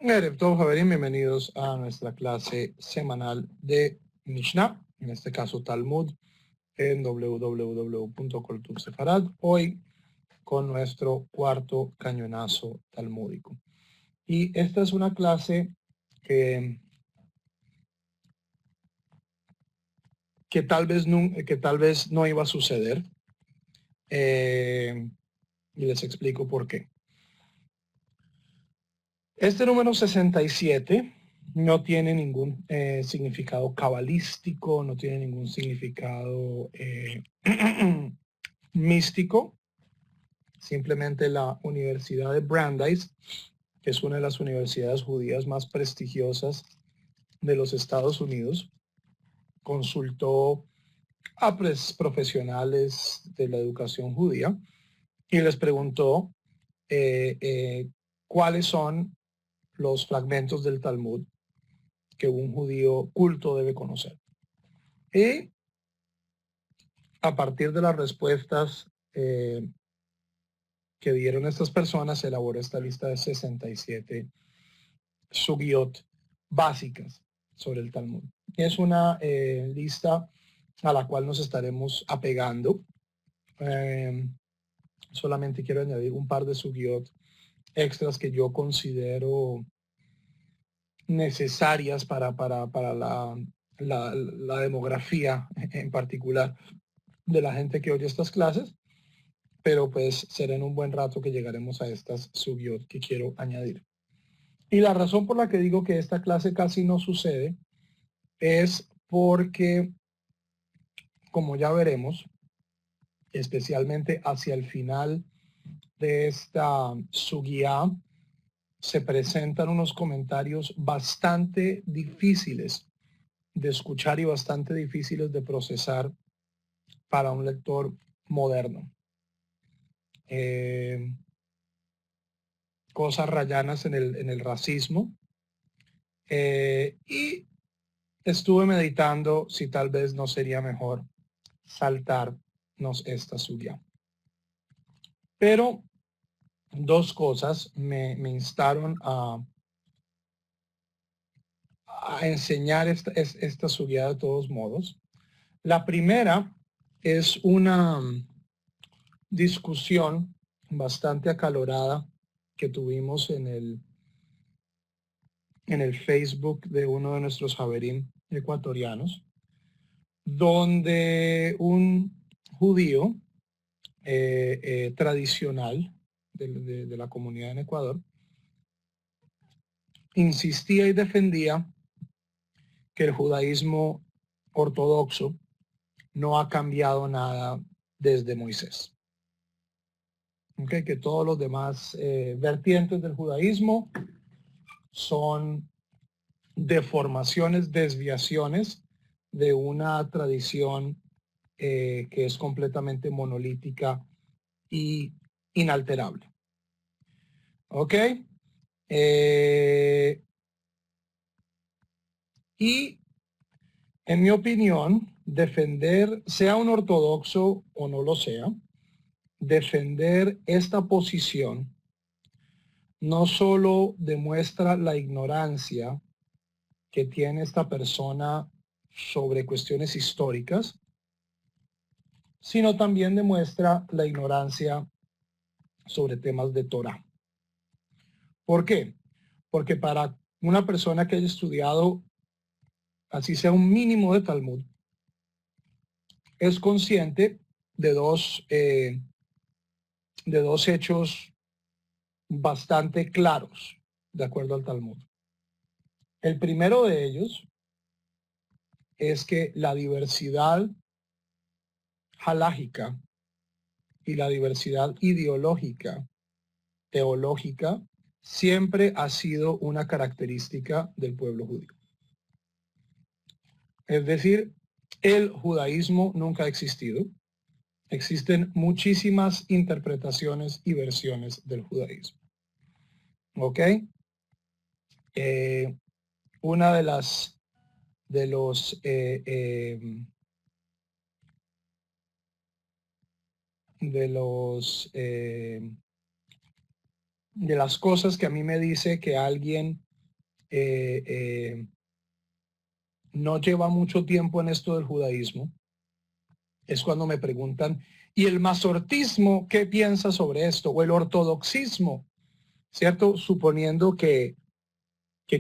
Erev Tov, Javerim, bienvenidos a nuestra clase semanal de Mishnah, en este caso Talmud, en www.coltub Sefarad, hoy con nuestro cuarto cañonazo talmúdico. Y esta es una clase que tal vez no iba a suceder, y les explico por qué. Este número 67 no tiene ningún significado cabalístico, no tiene ningún significado místico. Simplemente la Universidad de Brandeis, que es una de las universidades judías más prestigiosas de los Estados Unidos, consultó a profesionales de la educación judía y les preguntó cuáles son los fragmentos del Talmud que un judío culto debe conocer. Y a partir de las respuestas que dieron estas personas, se elaboró esta lista de 67 sugiot básicas sobre el Talmud. Es una lista a la cual nos estaremos apegando. Solamente quiero añadir un par de sugiot extras que yo considero necesarias para la demografía en particular de la gente que oye estas clases, pero pues será en un buen rato que llegaremos a estas sugiot que quiero añadir. Y la razón por la que digo que esta clase casi no sucede es porque, como ya veremos, especialmente hacia el final de esta sugía, se presentan unos comentarios bastante difíciles de escuchar y bastante difíciles de procesar para un lector moderno. Cosas rayanas en el racismo. Y estuve meditando si tal vez no sería mejor saltarnos esta sugía. Pero dos cosas me instaron a enseñar esta sugía de todos modos. La primera es una discusión bastante acalorada que tuvimos en el Facebook de uno de nuestros Javerim ecuatorianos, donde un judío tradicional de la comunidad en Ecuador insistía y defendía que el judaísmo ortodoxo no ha cambiado nada desde Moisés. Okay, que todos los demás vertientes del judaísmo son deformaciones, desviaciones de una tradición que es completamente monolítica y inalterable. ¿Ok? Y en mi opinión, defender, sea un ortodoxo o no lo sea, defender esta posición no solo demuestra la ignorancia que tiene esta persona sobre cuestiones históricas, sino también demuestra la ignorancia sobre temas de Torah. ¿Por qué? Porque para una persona que haya estudiado, así sea un mínimo de Talmud, es consciente de dos hechos bastante claros, de acuerdo al Talmud. El primero de ellos es que la diversidad halágica y la diversidad ideológica, teológica, siempre ha sido una característica del pueblo judío. Es decir, el judaísmo nunca ha existido. Existen muchísimas interpretaciones y versiones del judaísmo. ¿Ok? Una de las cosas que a mí me dice que alguien no lleva mucho tiempo en esto del judaísmo, es cuando me preguntan, ¿y el masortismo qué piensa sobre esto? O el ortodoxismo, ¿cierto? Suponiendo que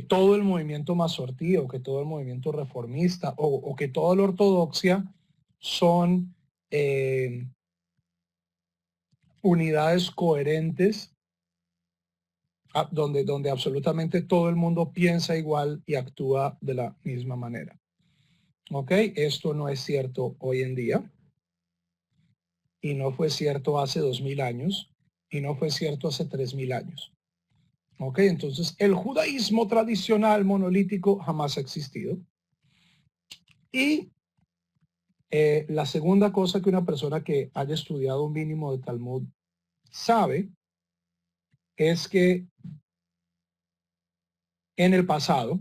todo el movimiento masortí o que todo el movimiento reformista o que toda la ortodoxia son unidades coherentes donde absolutamente todo el mundo piensa igual y actúa de la misma manera. ¿Ok? Esto no es cierto hoy en día y no fue cierto hace 2000 años y no fue cierto hace 3000 años. ¿Ok? Entonces, el judaísmo tradicional monolítico jamás ha existido. Y la segunda cosa que una persona que haya estudiado un mínimo de Talmud sabe es que en el pasado,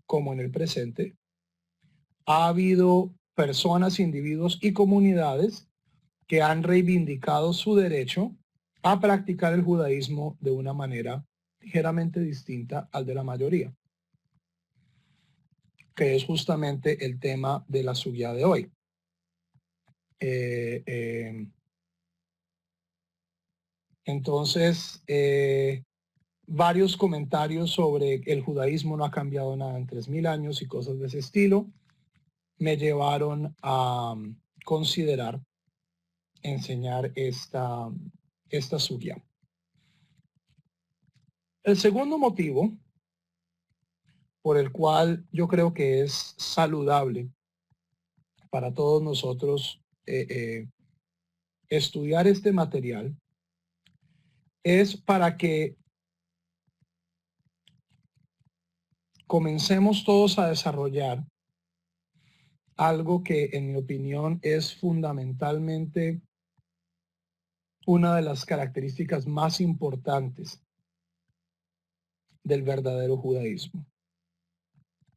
como en el presente, ha habido personas, individuos y comunidades que han reivindicado su derecho a practicar el judaísmo de una manera ligeramente distinta al de la mayoría, que es justamente el tema de la sugya de hoy. Entonces, varios comentarios sobre el judaísmo no ha cambiado nada en 3000 años y cosas de ese estilo me llevaron a considerar enseñar esta sugya. El segundo motivo por el cual yo creo que es saludable para todos nosotros estudiar este material es para que comencemos todos a desarrollar algo que en mi opinión es fundamentalmente una de las características más importantes del verdadero judaísmo,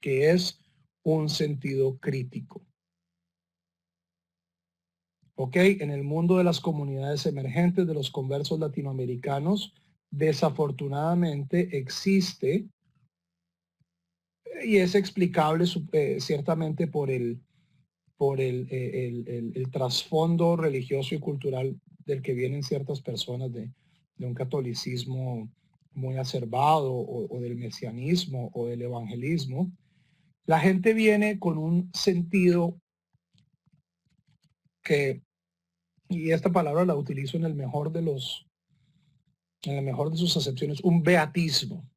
que es un sentido crítico. ¿Ok? En el mundo de las comunidades emergentes, de los conversos latinoamericanos, desafortunadamente existe, y es explicable ciertamente por el trasfondo religioso y cultural del que vienen ciertas personas de un catolicismo muy acervado o del mesianismo o del evangelismo. La gente viene con un sentido que, y esta palabra la utilizo en el mejor de sus acepciones, un beatismo.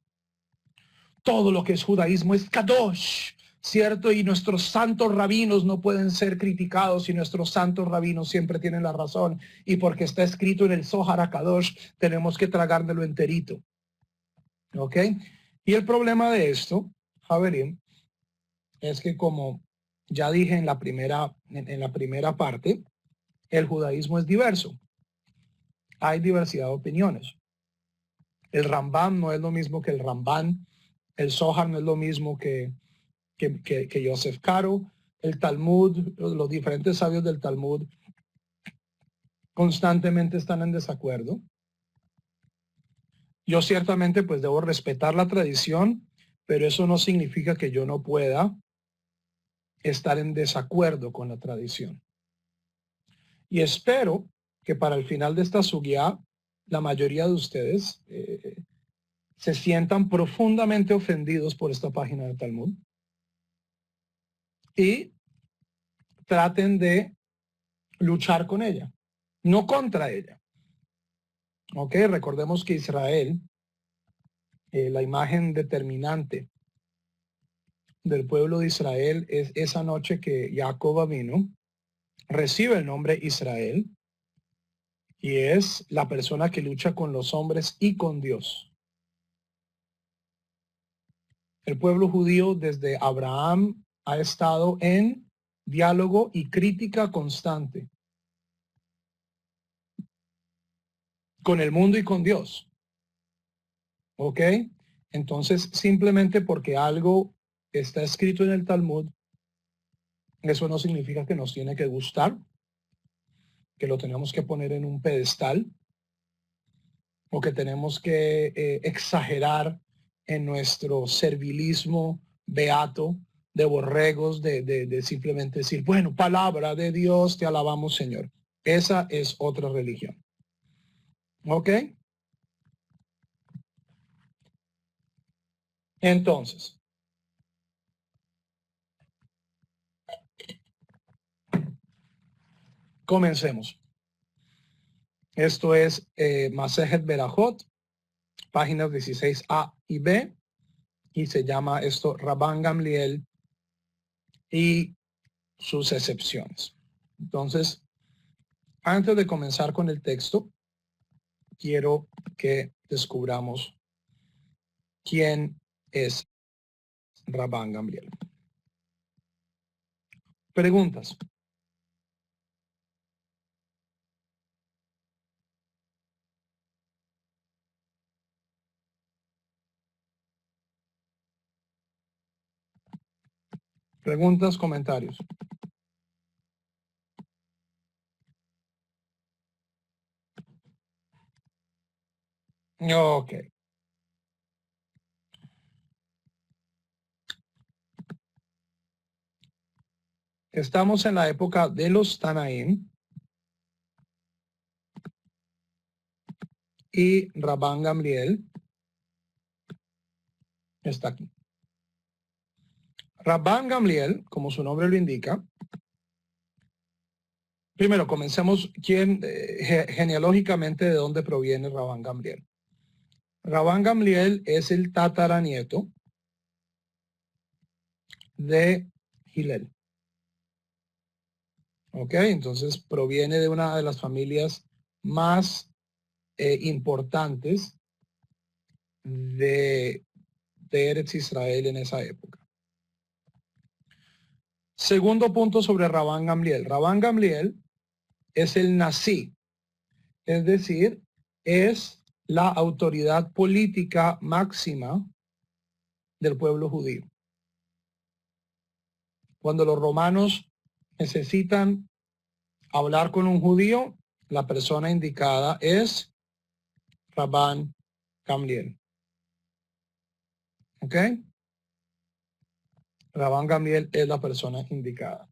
Todo lo que es judaísmo es kadosh, ¿cierto? Y nuestros santos rabinos no pueden ser criticados y nuestros santos rabinos siempre tienen la razón. Y porque está escrito en el Zohar HaKadosh, tenemos que tragármelo enterito. ¿Ok? Y el problema de esto, Javerín, es que como ya dije en la primera parte, el judaísmo es diverso. Hay diversidad de opiniones. El Rambam no es lo mismo que el Ramban. El Zohar no es lo mismo que Yosef Karo. El Talmud, los diferentes sabios del Talmud constantemente están en desacuerdo. Yo ciertamente pues debo respetar la tradición, pero eso no significa que yo no pueda estar en desacuerdo con la tradición. Y espero que para el final de esta sugya, la mayoría de ustedes se sientan profundamente ofendidos por esta página de Talmud y traten de luchar con ella, no contra ella. Ok, recordemos que Israel, la imagen determinante del pueblo de Israel es esa noche que Jacob vino, recibe el nombre Israel y es la persona que lucha con los hombres y con Dios. El pueblo judío desde Abraham ha estado en diálogo y crítica constante con el mundo y con Dios. ¿Ok? Entonces, simplemente porque algo está escrito en el Talmud, eso no significa que nos tiene que gustar, que lo tenemos que poner en un pedestal o que tenemos que exagerar en nuestro servilismo beato de borregos, de simplemente decir, bueno, palabra de Dios, te alabamos, Señor. Esa es otra religión. ¿Ok? Entonces, comencemos. Esto es Masejet Berajot, páginas 16a y b, y se llama esto Rabban Gamliel y sus excepciones. Entonces, antes de comenzar con el texto, quiero que descubramos quién es Rabban Gamliel. Preguntas. Preguntas, comentarios. Ok. Estamos en la época de los Tanaim y Rabban Gamliel está aquí. Rabban Gamliel, como su nombre lo indica, primero comencemos genealógicamente de dónde proviene Rabban Gamliel. Rabban Gamliel es el tataranieto de Hillel. Ok, entonces proviene de una de las familias más importantes de Eretz Israel en esa época. Segundo punto sobre Rabban Gamliel. Rabban Gamliel es el Nasi, es decir, es la autoridad política máxima del pueblo judío. Cuando los romanos necesitan hablar con un judío, la persona indicada es Rabban Gamliel. ¿Ok? Rabban Gamliel es la persona indicada.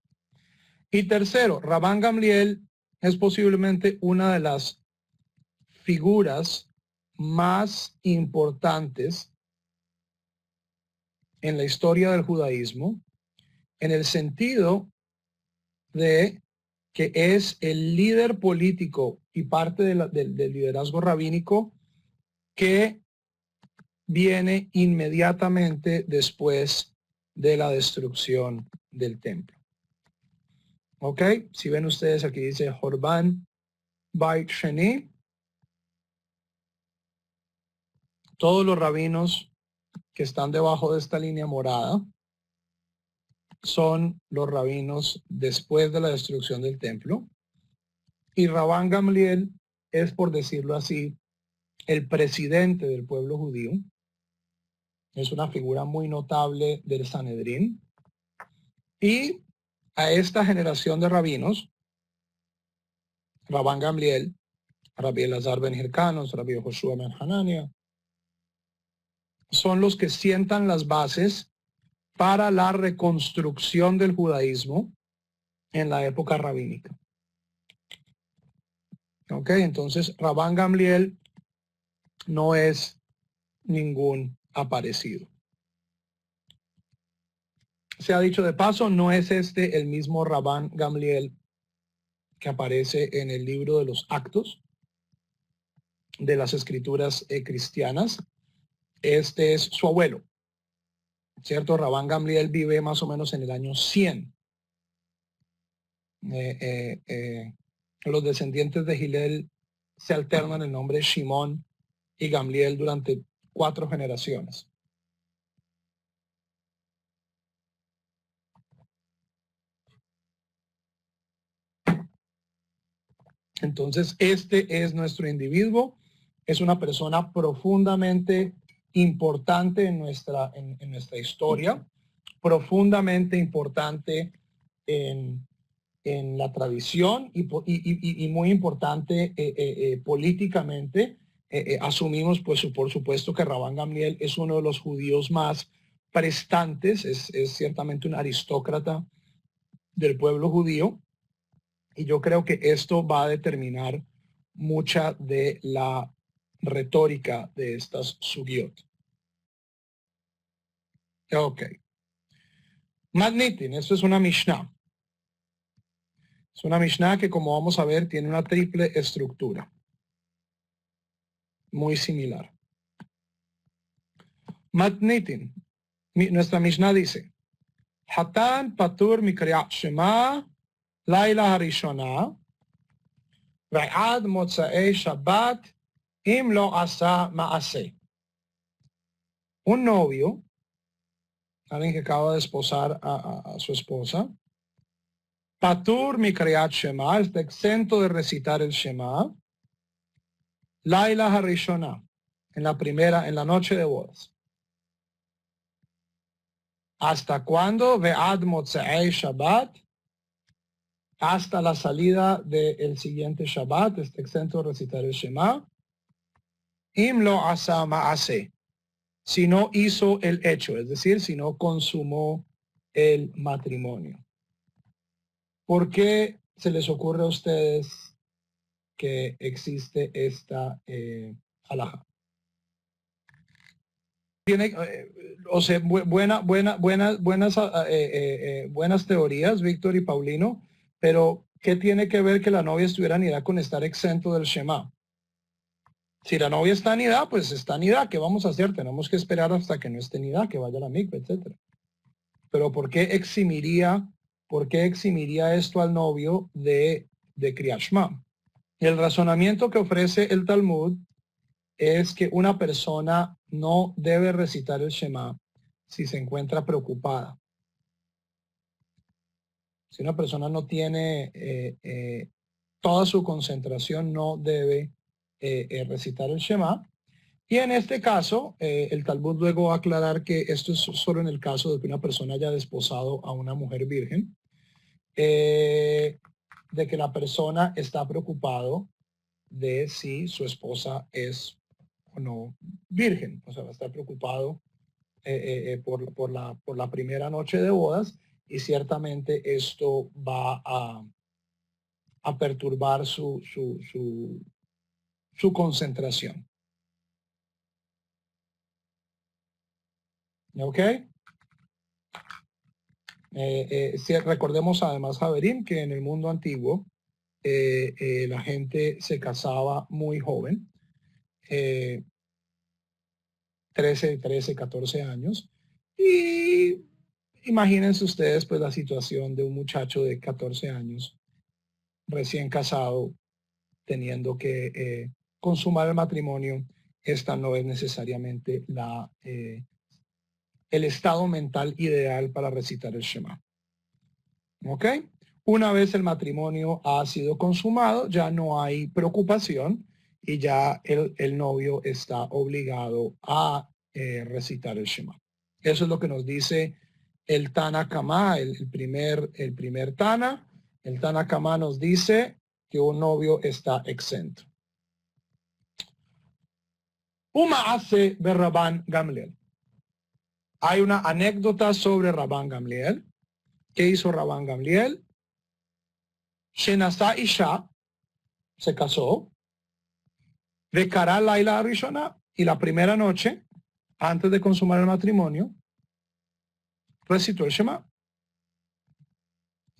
Y tercero, Rabban Gamliel es posiblemente una de las figuras más importantes en la historia del judaísmo, en el sentido de que es el líder político y parte del liderazgo rabínico que viene inmediatamente después de la destrucción del templo. ¿Ok? Si ven ustedes aquí dice Horban Bait Sheni. Todos los rabinos que están debajo de esta línea morada son los rabinos después de la destrucción del templo. Y Rabban Gamliel es, por decirlo así, el presidente del pueblo judío. Es una figura muy notable del Sanedrín. Y a esta generación de rabinos, Rabban Gamliel, Rabbi Elazar ben Hirkanos, Rabbi Joshua ben Hanania, son los que sientan las bases para la reconstrucción del judaísmo en la época rabínica. Ok, entonces Rabban Gamliel no es ningún aparecido. Se ha dicho de paso, no es este el mismo Rabban Gamliel que aparece en el libro de los Actos de las Escrituras cristianas. Este es su abuelo, ¿cierto? Rabban Gamliel vive más o menos en el año 100. Los descendientes de Hillel se alternan el nombre Shimón y Gamliel durante 4 generaciones. Entonces, este es nuestro individuo, es una persona profundamente importante en nuestra historia, profundamente importante en la tradición y muy importante políticamente asumimos, pues, por supuesto que Rabban Gamliel es uno de los judíos más prestantes, es ciertamente un aristócrata del pueblo judío, y yo creo que esto va a determinar mucha de la retórica de estas sugiot. Ok. Matnitin, esto es una Mishnah. Es una Mishnah que, como vamos a ver, tiene una triple estructura. Muy similar. Matnitin. Nuestra Mishnah dice, Hatan patur mikriyat shema laila harishona ve'ad motza'ei shabbat im lo asa ma'ase. Un novio, alguien que acaba de esposar a su esposa, patur mikriyat shema, está exento de recitar el shema, laila harishona, en la noche de bodas. ¿Hasta cuándo? Ve'ad motza'ei Shabbat. Hasta la salida del siguiente Shabbat. Está exento de recitar el Shema. Im lo asa ma'ase. Si no hizo el hecho, es decir, si no consumó el matrimonio. ¿Por qué se les ocurre a ustedes que existe esta halajá? Tiene, o sea, buenas teorías, Víctor y Paulino, pero ¿qué tiene que ver que la novia estuviera nidá con estar exento del Shema? Si la novia está nidá, pues está nidá, ¿qué vamos a hacer? Tenemos que esperar hasta que no esté nidá, que vaya a la mikvah, etc. Pero ¿por qué eximiría esto al novio de Kriyat Shema? El razonamiento que ofrece el Talmud es que una persona no debe recitar el Shema si se encuentra preocupada. Si una persona no tiene toda su concentración, no debe recitar el Shema. Y en este caso, el Talmud luego va a aclarar que esto es solo en el caso de que una persona haya desposado a una mujer virgen, de que la persona está preocupado de si su esposa es o no virgen, o sea, va a estar preocupado por la primera noche de bodas, y ciertamente esto va a perturbar su concentración. ¿Ok? Recordemos además, Javerín, que en el mundo antiguo la gente se casaba muy joven. 13, 14 años. Y imagínense ustedes pues la situación de un muchacho de 14 años recién casado teniendo que consumar el matrimonio. Esta no es necesariamente el estado mental ideal para recitar el Shema. ¿Ok? Una vez el matrimonio ha sido consumado, ya no hay preocupación y ya el novio está obligado a recitar el Shema. Eso es lo que nos dice el Tana Kamá, el primer Tana. El Tana Kamá nos dice que un novio está exento. Uma hace de Rabban Gamliel. Hay una anécdota sobre Rabban Gamliel. ¿Qué hizo Rabban Gamliel? Shenasa Isha se casó. De Kara Laila Rishona, y la primera noche, antes de consumar el matrimonio, recitó el Shema.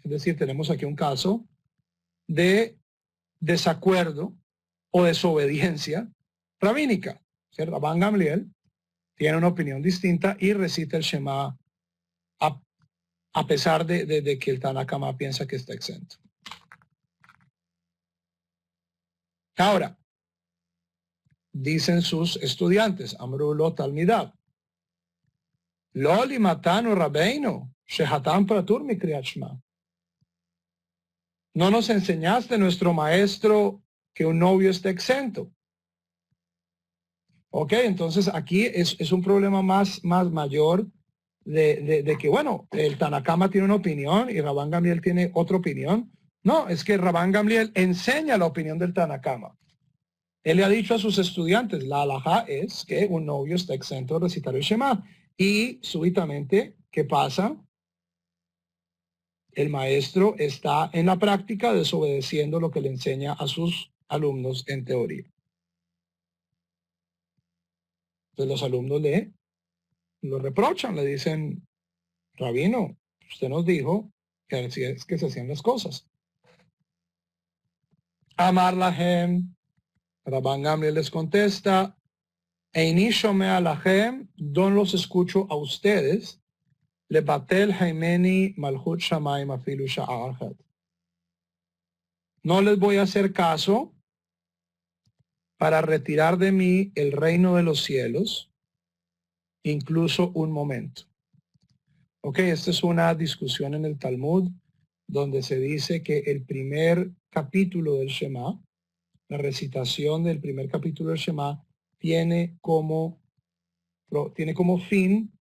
Es decir, tenemos aquí un caso de desacuerdo o desobediencia rabínica. Rabban Gamliel tiene una opinión distinta y recita el Shema a pesar de que el Tana Kamá piensa que está exento. Ahora, dicen sus estudiantes, Amrulo Talmidab, Loli matanu Rabbeinu, Shehatan Pratur mi Kriyat Shema. No nos enseñaste, nuestro maestro, que un novio está exento. Ok, entonces aquí es un problema más mayor de que, bueno, el Tana Kamá tiene una opinión y Rabban Gamliel tiene otra opinión. No, es que Rabban Gamliel enseña la opinión del Tana Kamá. Él le ha dicho a sus estudiantes, la halajá es que un novio está exento de recitar el Shema. Y súbitamente, ¿qué pasa? El maestro está en la práctica desobedeciendo lo que le enseña a sus alumnos en teoría. Entonces los alumnos lo reprochan, le dicen, Rabino, usted nos dijo que así es que se hacían las cosas. Amar lahem, Rabban Gamliel les contesta, Eini shomea lahem, no los escucho a ustedes, lebatel haimeni malchut shamayim afilu sha'a achad. No les voy a hacer caso para retirar de mí el reino de los cielos, incluso un momento. Ok, esta es una discusión en el Talmud donde se dice que el primer capítulo del Shema, la recitación del primer capítulo del Shema, tiene como fin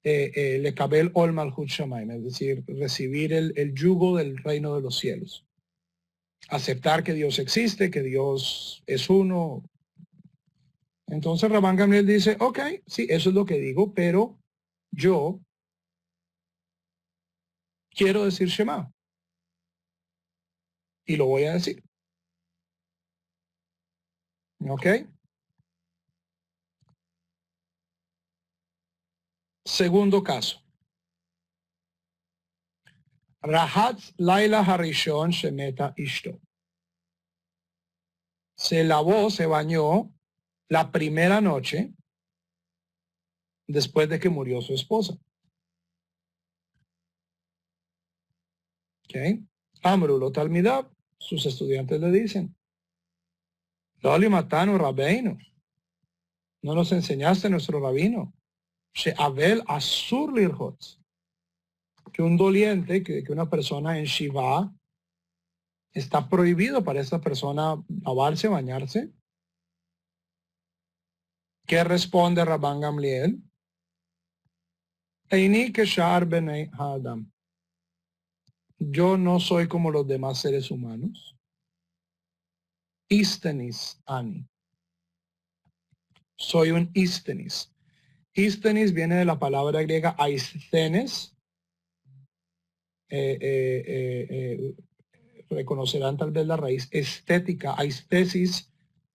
lekabel ol malchut shamayim, es decir, recibir el yugo del reino de los cielos. Aceptar que Dios existe, que Dios es uno. Entonces Rabban Gamliel dice, ok, sí, eso es lo que digo, pero yo quiero decir Shema. Y lo voy a decir. Ok. Segundo caso. Rahat Laila Harishon Shemeta Ishto. Se lavó, se bañó la primera noche después de que murió su esposa. Ok. Amrulo Talmidab, sus estudiantes le dicen, Loli Matano Rabbeinu, no nos enseñaste nuestro rabino, She'avel Asur Lirhot, que un doliente, que una persona en Shiva, está prohibido para esta persona lavarse, bañarse. ¿Qué responde Rabban Gamliel? Eini keshar benei ha'adam. Yo no soy como los demás seres humanos. Istenis ani. Soy un istenis. Istenis viene de la palabra griega aisthenes. Reconocerán tal vez la raíz estética. Aistesis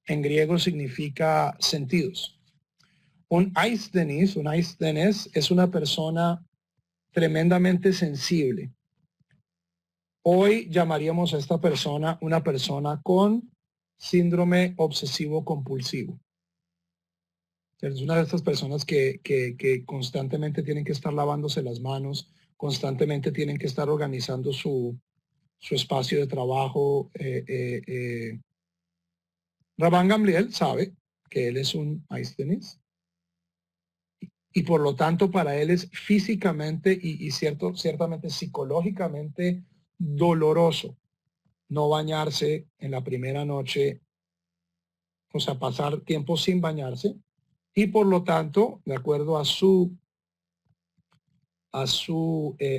en griego significa sentidos. Un aisthenes es una persona tremendamente sensible. Hoy llamaríamos a esta persona una persona con síndrome obsesivo compulsivo. Es una de estas personas que constantemente tienen que estar lavándose las manos, constantemente tienen que estar organizando su espacio de trabajo. Rabban Gamliel sabe que él es un aisthenes y por lo tanto para él es físicamente y ciertamente psicológicamente doloroso no bañarse en la primera noche, o sea, pasar tiempo sin bañarse, y por lo tanto, de acuerdo a su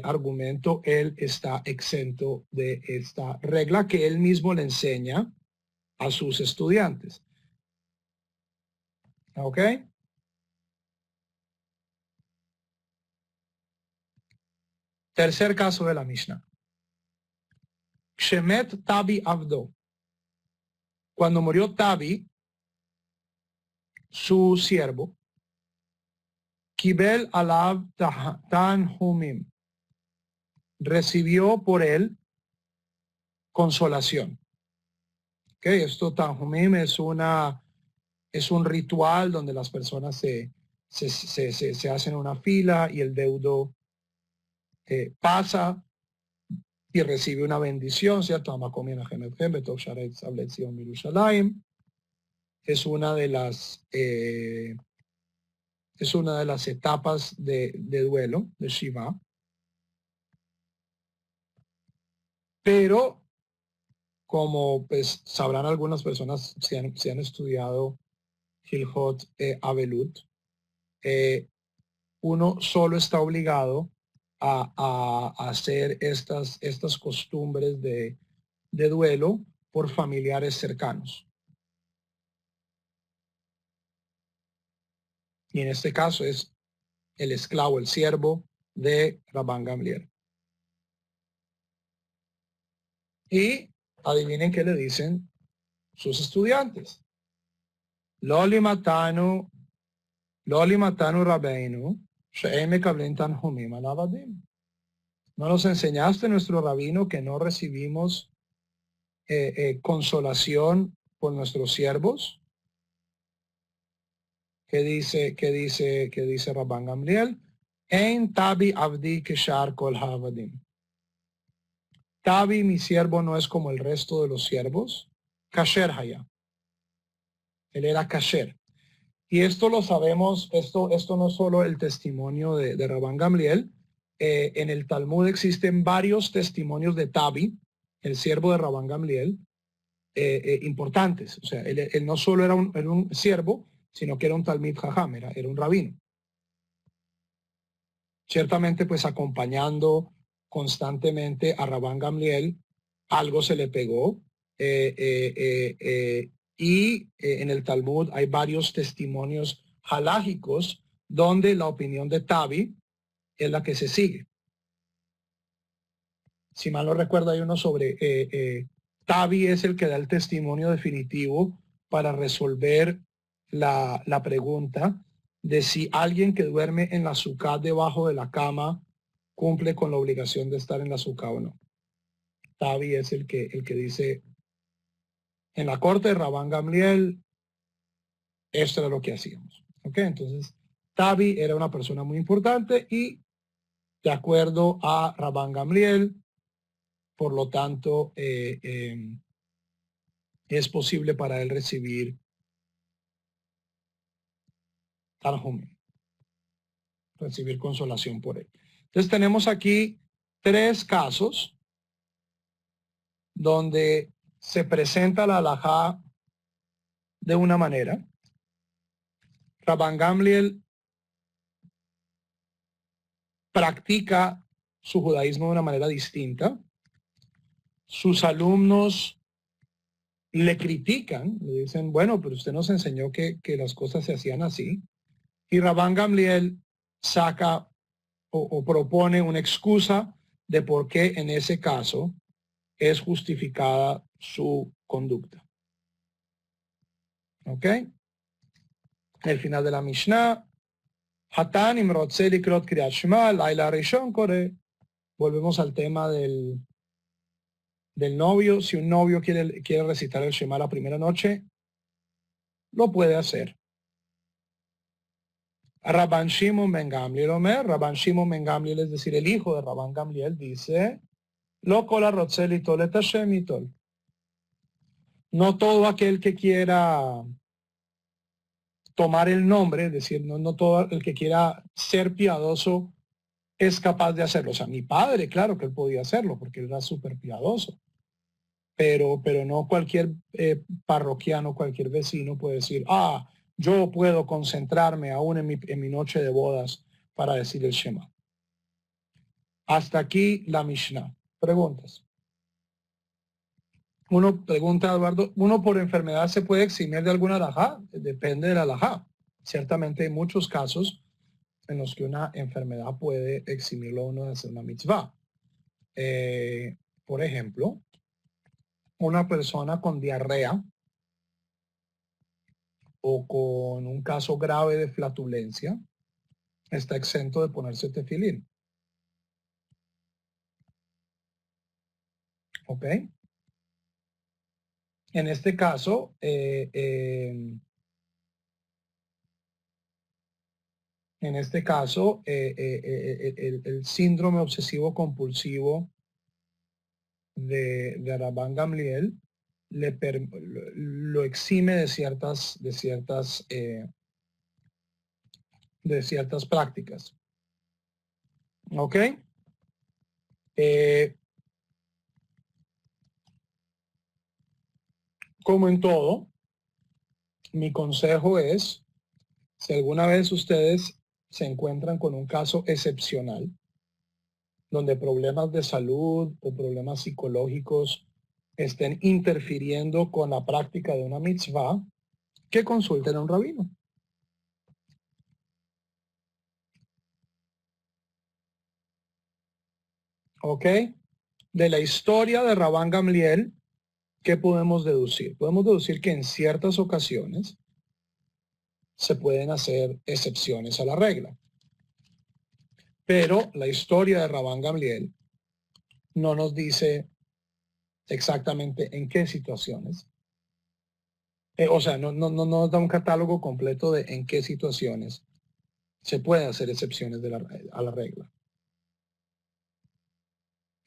argumento, él está exento de esta regla que él mismo le enseña a sus estudiantes. ¿Ok? Tercer caso de la Mishnah. Shemet Tabi Avdo. Cuando murió Tabi, su siervo, Kibel Alav Tanhumim, recibió por él consolación. Okay, esto Tanhumim es un ritual donde las personas se hacen una fila y el deudo pasa y recibe una bendición, ¿cierto? Es una de las etapas de duelo de Shiva. Pero, como pues sabrán algunas personas si han estudiado Hilhot Avelut, uno solo está obligado a hacer estas costumbres de duelo por familiares cercanos. Y en este caso es el esclavo, el siervo de Rabban Gamliel. Y adivinen qué le dicen sus estudiantes. Loli matanu Rabbeinu, she'en mekablim tanhumim al avadim. ¿No nos enseñaste, nuestro rabino, que no recibimos consolación por nuestros siervos? ¿Qué dice Rabban Gamliel? En tabi abdi keshar kol havadim. Tabi, mi siervo, no es como el resto de los siervos. Kasher haya. Él era kasher. Y esto lo sabemos, esto no es solo el testimonio de Rabban Gamliel. En el Talmud existen varios testimonios de Tabi, el siervo de Rabban Gamliel, importantes. O sea, él no solo era un siervo, sino que era un Talmid Jajam, era un rabino. Ciertamente, pues acompañando constantemente a Rabban Gamliel, algo se le pegó. Y en el Talmud hay varios testimonios halágicos donde la opinión de Tabi es la que se sigue. Si mal no recuerdo, hay uno sobre Tabi es el que da el testimonio definitivo para resolver la pregunta de si alguien que duerme en la sucá debajo de la cama cumple con la obligación de estar en la sucá o no. Tabi es el que dice, en la corte de Rabban Gamliel, esto era lo que hacíamos. ¿Ok? Entonces, Tabi era una persona muy importante y, de acuerdo a Rabban Gamliel, por lo tanto, es posible para él recibir Tarhum, recibir consolación por él. Entonces, tenemos aquí 3 casos donde se presenta la halajá de una manera. Rabban Gamliel practica su judaísmo de una manera distinta. Sus alumnos le critican, le dicen, bueno, pero usted nos enseñó que las cosas se hacían así. Y Rabban Gamliel saca o propone una excusa de por qué en ese caso es justificada su conducta. ¿Ok? El final de la Mishnah. Hatan imrotze likrot kriyat shema, laila rishon kore. Volvemos al tema del novio. Si un novio quiere recitar el Shema la primera noche, lo puede hacer. Rabban Shimon ben Gamliel Omer, Rabban Shimon ben Gamliel, es decir, el hijo de Rabban Gamliel, dice, Lo kol harotze litol et Hashem itol. No todo aquel que quiera tomar el nombre, es decir, no todo el que quiera ser piadoso es capaz de hacerlo. O sea, mi padre, claro que él podía hacerlo porque él era súper piadoso. Pero no cualquier parroquiano, cualquier vecino puede decir, yo puedo concentrarme aún en mi noche de bodas para decir el Shema. Hasta aquí la Mishnah. Preguntas. Uno pregunta, Eduardo, ¿uno por enfermedad se puede eximir de alguna alajá? Depende de la alajá. Ciertamente hay muchos casos en los que una enfermedad puede eximirlo a uno de hacer una mitzvah. Por ejemplo, una persona con diarrea o con un caso grave de flatulencia está exento de ponerse tefilín. ¿Ok? En este caso, el síndrome obsesivo compulsivo de Rabban Gamliel lo exime de ciertas prácticas. ¿Ok? Como en todo, mi consejo es, si alguna vez ustedes se encuentran con un caso excepcional, donde problemas de salud o problemas psicológicos estén interfiriendo con la práctica de una mitzvah, que consulten a un rabino. ¿Ok? De la historia de Rabán Gamliel, ¿qué podemos deducir? Podemos deducir que en ciertas ocasiones se pueden hacer excepciones a la regla. Pero la historia de Rabán Gamliel no nos dice exactamente en qué situaciones. O sea, no nos da un catálogo completo de en qué situaciones se pueden hacer excepciones a la regla.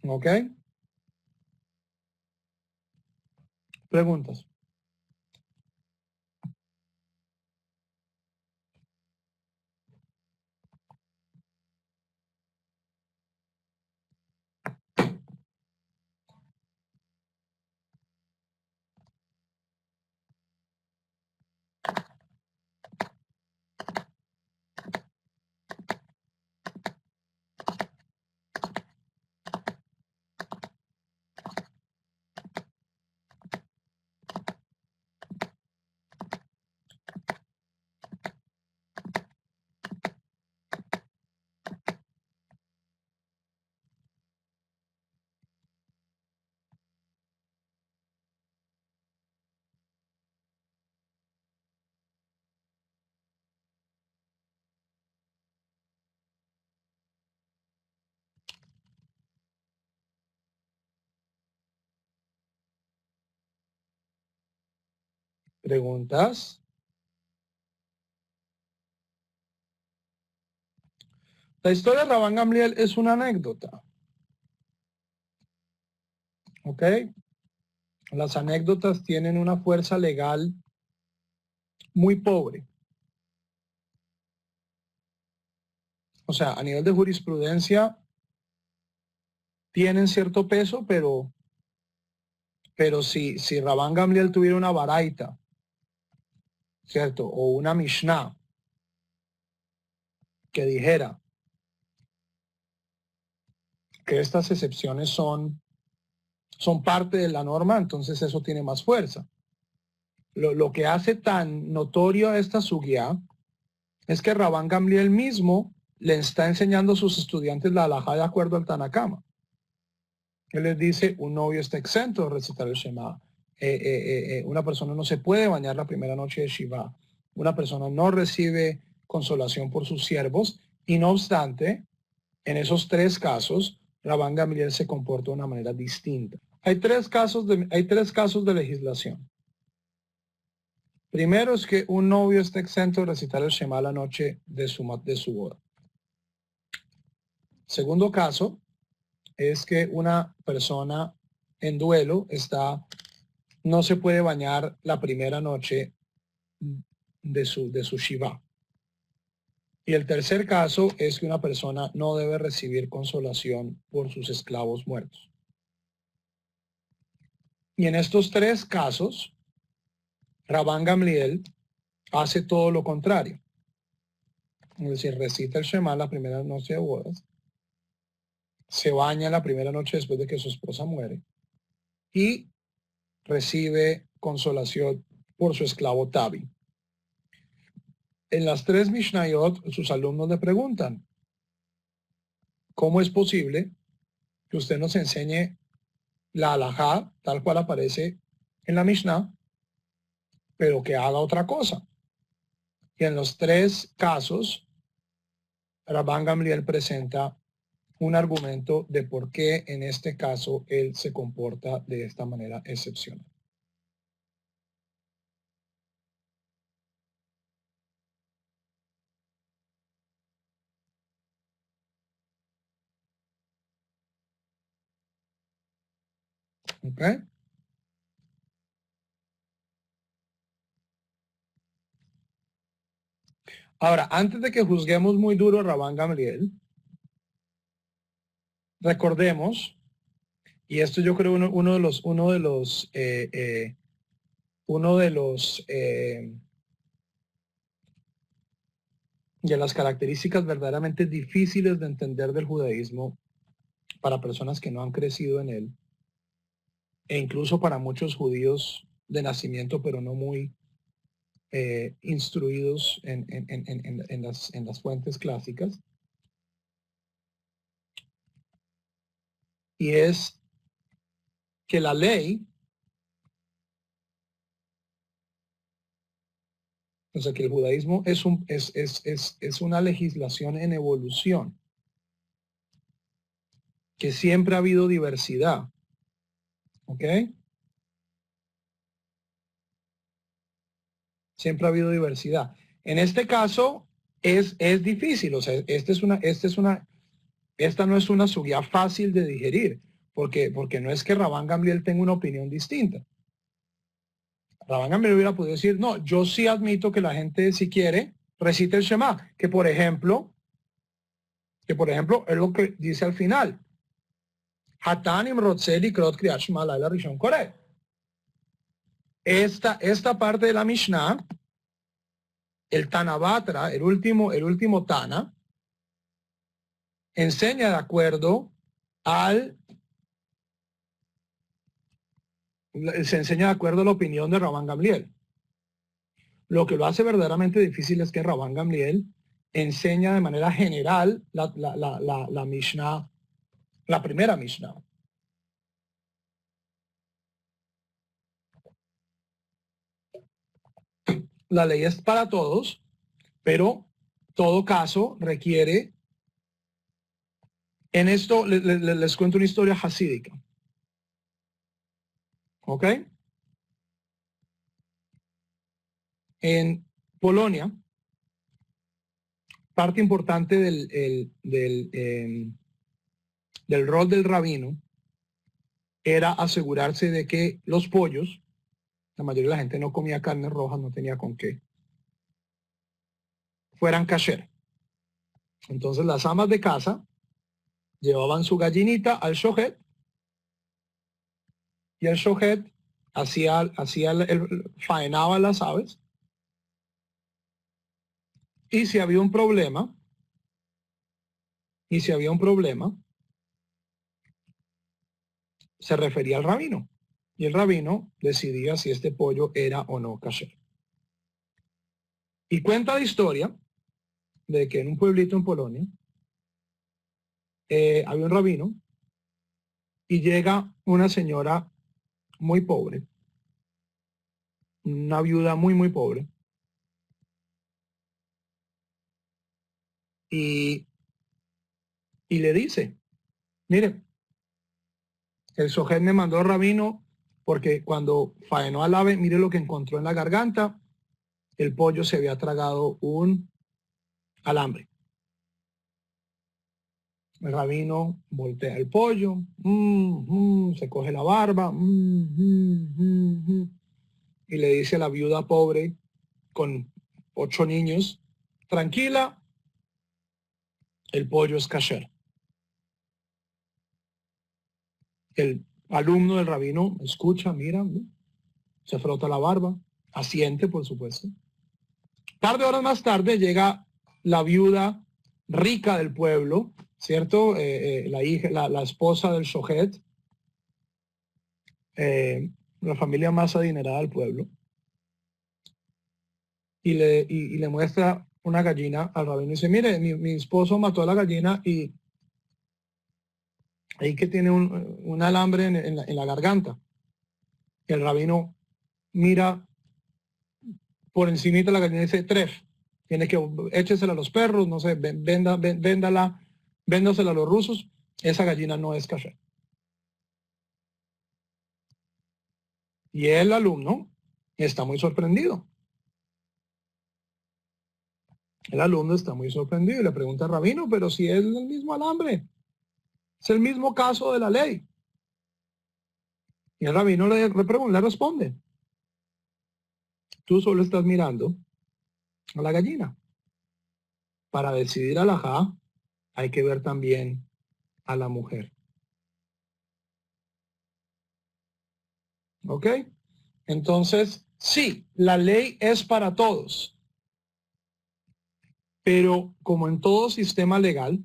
¿Ok? Preguntas. Preguntas. La historia de Rabán Gamliel es una anécdota. ¿Ok? Las anécdotas tienen una fuerza legal muy pobre. O sea, a nivel de jurisprudencia tienen cierto peso, pero si Rabán Gamliel tuviera una baraita, ¿cierto? O una Mishnah que dijera que estas excepciones son parte de la norma, entonces eso tiene más fuerza. Lo que hace tan notorio a esta sugya es que Rabán Gamliel mismo le está enseñando a sus estudiantes la halajá de acuerdo al Tanakama. Él les dice, un novio está exento de recitar el Shema. Una persona no se puede bañar la primera noche de Shiva. Una persona no recibe consolación por sus siervos. Y no obstante, en esos tres casos, Rabán Gamliel se comporta de una manera distinta. Hay tres casos de legislación. Primero es que un novio está exento de recitar el Shema la noche de su boda. Segundo caso es que una persona en duelo no se puede bañar la primera noche de su Shiva. Y el tercer caso es que una persona no debe recibir consolación por sus esclavos muertos. Y en estos tres casos, Rabán Gamliel hace todo lo contrario. Es decir, recita el Shema la primera noche de bodas, se baña la primera noche después de que su esposa muere y recibe consolación por su esclavo Tabi. En las tres Mishnayot, sus alumnos le preguntan, ¿cómo es posible que usted nos enseñe la halajá tal cual aparece en la Mishnah, pero que haga otra cosa? Y en los tres casos, Rabán Gamliel presenta un argumento de por qué en este caso él se comporta de esta manera excepcional. ¿Ok? Ahora, antes de que juzguemos muy duro a Rabán Gamliel, recordemos, y esto yo creo uno de las características verdaderamente difíciles de entender del judaísmo para personas que no han crecido en él, e incluso para muchos judíos de nacimiento, pero no muy instruidos en las fuentes clásicas, y es que la ley, o sea, que el judaísmo es una legislación en evolución, que siempre ha habido diversidad, ¿ok? Siempre ha habido diversidad. En este caso es difícil, o sea, esta no es una sugía fácil de digerir, porque no es que Rabban Gamliel tenga una opinión distinta. Rabban Gamliel hubiera podido decir, no, yo sí admito que la gente, si quiere, recite el Shema, que por ejemplo, es lo que dice al final. Hatanim Rotzeli Krot Kriyat Shema Laila Rishon Koreh. Esta parte de la Mishnah, el Tanabatra, el último Tana, enseña de acuerdo se enseña de acuerdo a la opinión de Rabban Gamliel. Lo que lo hace verdaderamente difícil es que Rabban Gamliel enseña de manera general la Mishnah, la primera Mishnah. La ley es para todos, pero todo caso requiere. En esto les cuento una historia hasídica. ¿Ok? En Polonia, parte importante del rol del rabino era asegurarse de que los pollos, la mayoría de la gente no comía carne roja, no tenía con qué, fueran kasher. Entonces las amas de casa llevaban su gallinita al shohet y el shohet faenaba las aves, y si había un problema, se refería al rabino, y el rabino decidía si este pollo era o no kasher. Y cuenta la historia de que en un pueblito en Polonia había un rabino y llega una señora muy pobre, una viuda muy, muy pobre, y le dice, mire, el Sojet me mandó al rabino porque cuando faenó al ave, mire lo que encontró en la garganta, el pollo se había tragado un alambre. El rabino voltea el pollo, se coge la barba, y le dice a la viuda pobre con 8 niños, tranquila, el pollo es kasher. El alumno del rabino escucha, mira, se frota la barba, asiente, por supuesto. Un par de horas más tarde llega la viuda rica del pueblo, ¿cierto? La esposa del shohet, la familia más adinerada del pueblo, y le muestra una gallina al rabino y dice, mire, mi esposo mató a la gallina y ahí que tiene un alambre en la garganta. El rabino mira por encima de la gallina y dice, tref, tiene que échesela a los perros, no sé, véndasela a los rusos, esa gallina no es kasher. Y el alumno está muy sorprendido. El alumno está muy sorprendido y le pregunta al rabino, pero si es el mismo alambre, es el mismo caso de la ley. Y el rabino le responde, tú solo estás mirando a la gallina. Para decidir alajá hay que ver también a la mujer. ¿Ok? Entonces, sí, la ley es para todos. Pero como en todo sistema legal,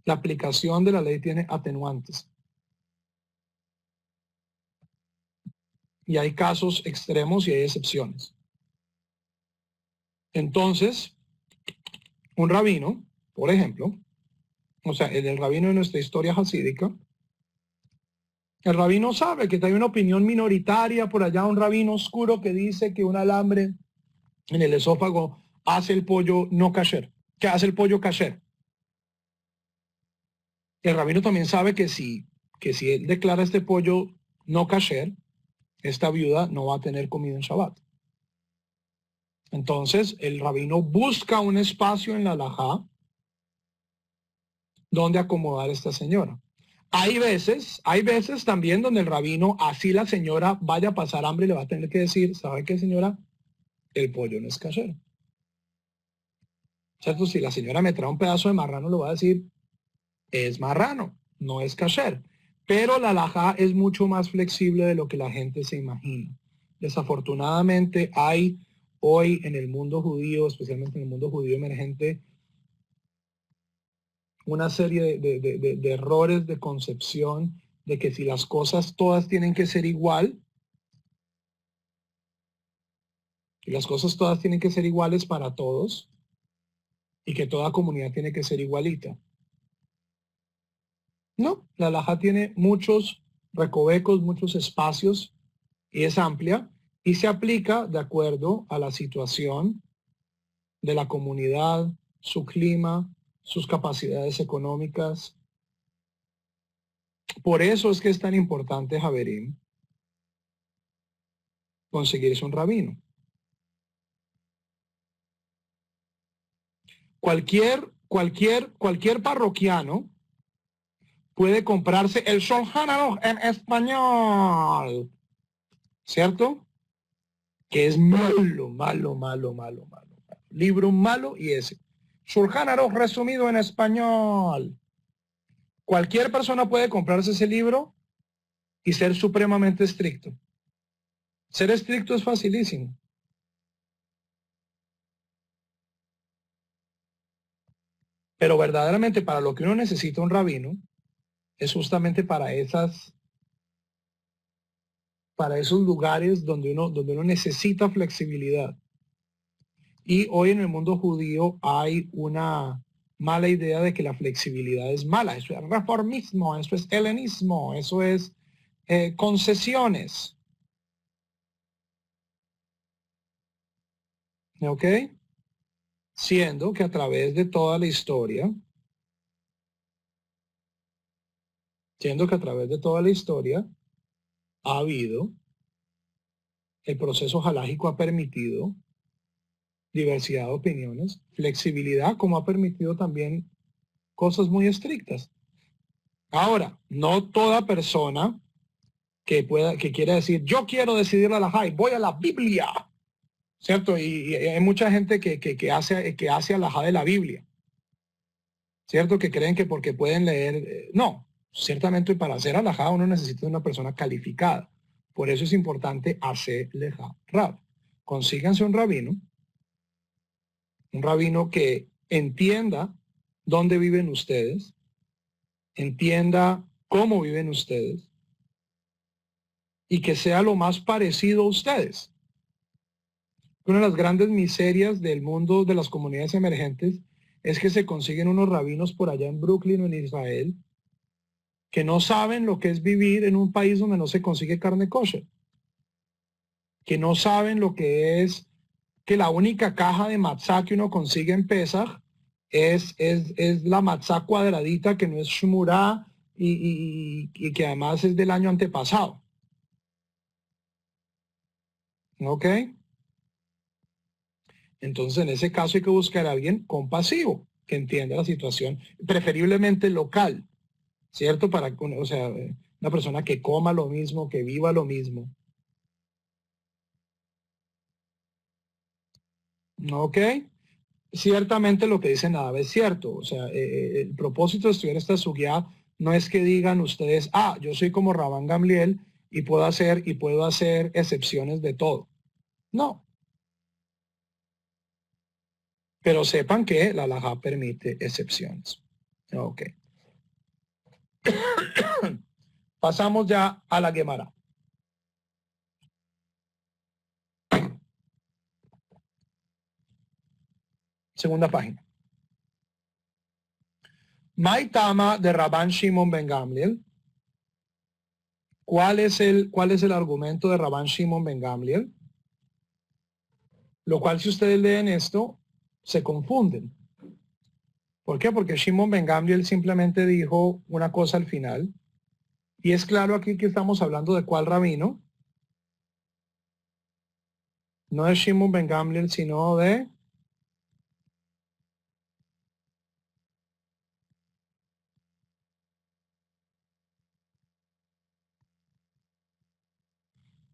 la aplicación de la ley tiene atenuantes. Y hay casos extremos y hay excepciones. Entonces, un rabino, por ejemplo, o sea, el rabino de nuestra historia hasídica, el rabino sabe que hay una opinión minoritaria por allá, un rabino oscuro que dice que un alambre en el esófago hace el pollo no kasher, que hace el pollo kasher. El rabino también sabe que si él declara este pollo no kasher, esta viuda no va a tener comida en Shabbat. Entonces, el rabino busca un espacio en la halajá donde acomodar a esta señora. Hay veces también donde el rabino, así la señora vaya a pasar hambre, le va a tener que decir, ¿sabe qué, señora? El pollo no es kasher. ¿Cierto? Si la señora me trae un pedazo de marrano, le va a decir, es marrano, no es kasher. Pero la halajá es mucho más flexible de lo que la gente se imagina. Desafortunadamente hay hoy en el mundo judío, especialmente en el mundo judío emergente, una serie de errores de concepción de que si las cosas todas tienen que ser igual, y las cosas todas tienen que ser iguales para todos, y que toda comunidad tiene que ser igualita. No, la halajá tiene muchos recovecos, muchos espacios, y es amplia, y se aplica de acuerdo a la situación de la comunidad, su clima, sus capacidades económicas. Por eso es que es tan importante, Javerín, conseguirse un rabino. Cualquier parroquiano puede comprarse el Shulchan Aruch en español, ¿cierto? Que es malo. Libro malo y ese. Shulchan Aruch resumido en español. Cualquier persona puede comprarse ese libro y ser supremamente estricto. Ser estricto es facilísimo. Pero verdaderamente para lo que uno necesita un rabino es justamente para esos lugares donde uno necesita flexibilidad. Y hoy en el mundo judío hay una mala idea de que la flexibilidad es mala. Eso es reformismo, eso es helenismo, eso es concesiones. ¿Ok? Siendo que a través de toda la historia, ha habido, el proceso halágico ha permitido diversidad de opiniones, flexibilidad, como ha permitido también cosas muy estrictas. Ahora, no toda persona que quiera decir, yo quiero decidir la halajá y voy a la Biblia, ¿cierto? Y hay mucha gente que hace halajá de la Biblia, ¿cierto? Que creen que porque pueden leer, no, ciertamente para hacer halajá uno necesita una persona calificada. Por eso es importante hacer lejá rab. Consíganse un rabino que entienda dónde viven ustedes, entienda cómo viven ustedes y que sea lo más parecido a ustedes. Una de las grandes miserias del mundo de las comunidades emergentes es que se consiguen unos rabinos por allá en Brooklyn o en Israel que no saben lo que es vivir en un país donde no se consigue carne kosher, que no saben lo que es que la única caja de matzá que uno consigue en Pesach es la matzá cuadradita que no es shmurá y que además es del año antepasado. ¿Ok? Entonces, en ese caso hay que buscar a alguien compasivo, que entienda la situación, preferiblemente local, ¿cierto? O sea, una persona que coma lo mismo, que viva lo mismo. ¿Ok? Ciertamente lo que dice nada es cierto. O sea, el propósito de estudiar esta sugiá no es que digan ustedes, yo soy como Rabán Gamliel y puedo hacer excepciones de todo. No. Pero sepan que la halajá permite excepciones. Ok. Pasamos ya a la Gemara. Segunda página. Maitama de Rabban Shimon ben Gamliel. ¿Cuál es el argumento de Rabban Shimon ben Gamliel? Lo cual, si ustedes leen esto, se confunden. ¿Por qué? Porque Shimon ben Gamliel simplemente dijo una cosa al final. Y es claro aquí que estamos hablando de cuál rabino. No de Shimon ben Gamliel, sino de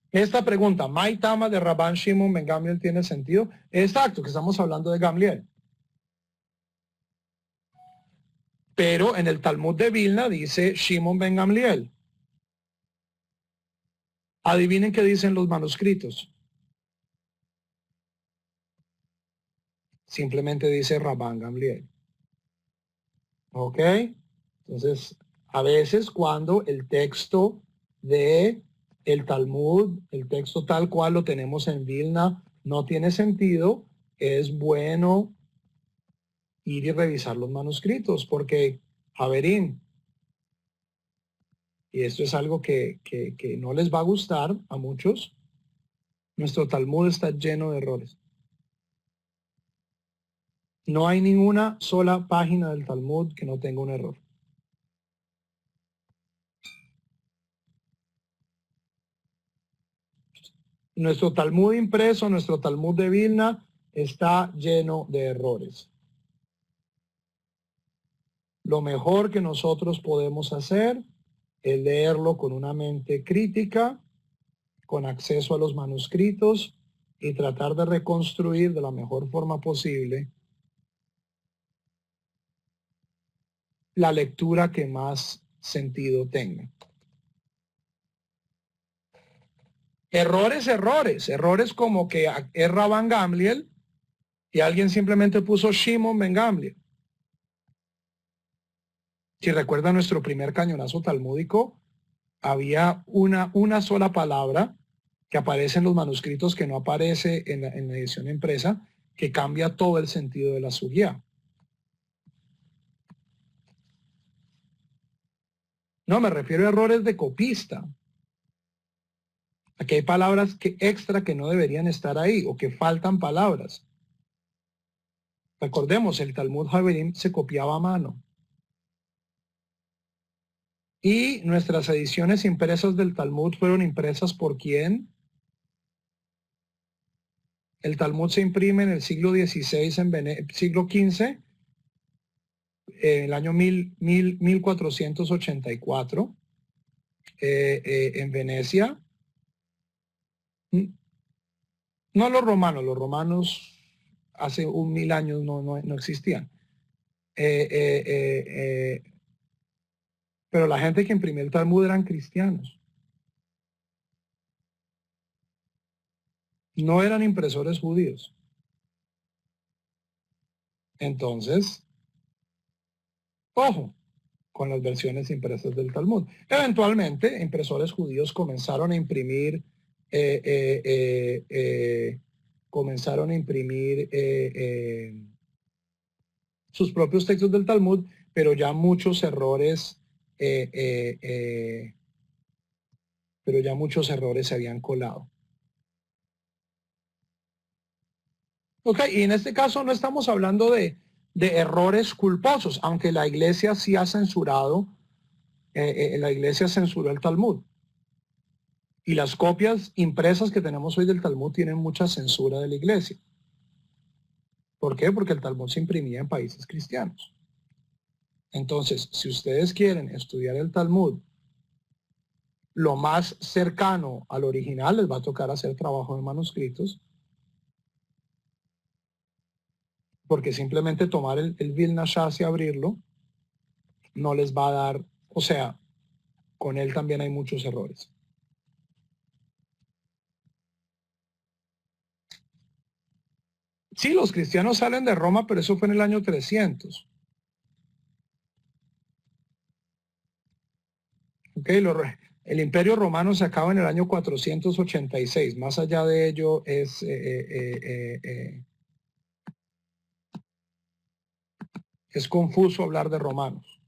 esta pregunta. ¿Maitama de Rabban Shimon ben Gamliel tiene sentido? Exacto, que estamos hablando de Gamliel. Pero en el Talmud de Vilna dice Shimon ben Gamliel. Adivinen qué dicen los manuscritos. Simplemente dice Rabban Gamliel. ¿Ok? Entonces, a veces cuando el texto de el Talmud, el texto tal cual lo tenemos en Vilna, no tiene sentido, es bueno ir y revisar los manuscritos, porque, Javerín, y esto es algo que no les va a gustar a muchos, nuestro Talmud está lleno de errores. No hay ninguna sola página del Talmud que no tenga un error. Nuestro Talmud impreso, nuestro Talmud de Vilna, está lleno de errores. Lo mejor que nosotros podemos hacer es leerlo con una mente crítica, con acceso a los manuscritos y tratar de reconstruir de la mejor forma posible la lectura que más sentido tenga. Errores como que es Rabban Gamliel y alguien simplemente puso Shimon ben Gamliel. Si recuerdan nuestro primer cañonazo talmúdico, había una sola palabra que aparece en los manuscritos que no aparece en la edición impresa, que cambia todo el sentido de la sugía. No, me refiero a errores de copista. Aquí hay palabras extra que no deberían estar ahí o que faltan palabras. Recordemos, el Talmud Haverim se copiaba a mano. Y nuestras ediciones impresas del Talmud fueron impresas ¿por quién? El Talmud se imprime en el siglo XVI, siglo XV, en el año 1484, en Venecia. No los romanos hace 1000 años no existían. Pero la gente que imprimió el Talmud eran cristianos. No eran impresores judíos. Entonces, ojo con las versiones impresas del Talmud. Eventualmente, impresores judíos comenzaron a imprimir sus propios textos del Talmud, pero ya muchos errores se habían colado. Ok, y en este caso no estamos hablando de errores culposos, aunque la iglesia sí ha censurado, la iglesia censuró el Talmud. Y las copias impresas que tenemos hoy del Talmud tienen mucha censura de la iglesia. ¿Por qué? Porque el Talmud se imprimía en países cristianos. Entonces, si ustedes quieren estudiar el Talmud lo más cercano al original, les va a tocar hacer trabajo de manuscritos, porque simplemente tomar el Vilna Shas y abrirlo no les va a dar, o sea, con él también hay muchos errores. Sí, los cristianos salen de Roma, pero eso fue en el año 300. Okay, el Imperio Romano se acaba en el año 486. Más allá de ello es confuso hablar de romanos.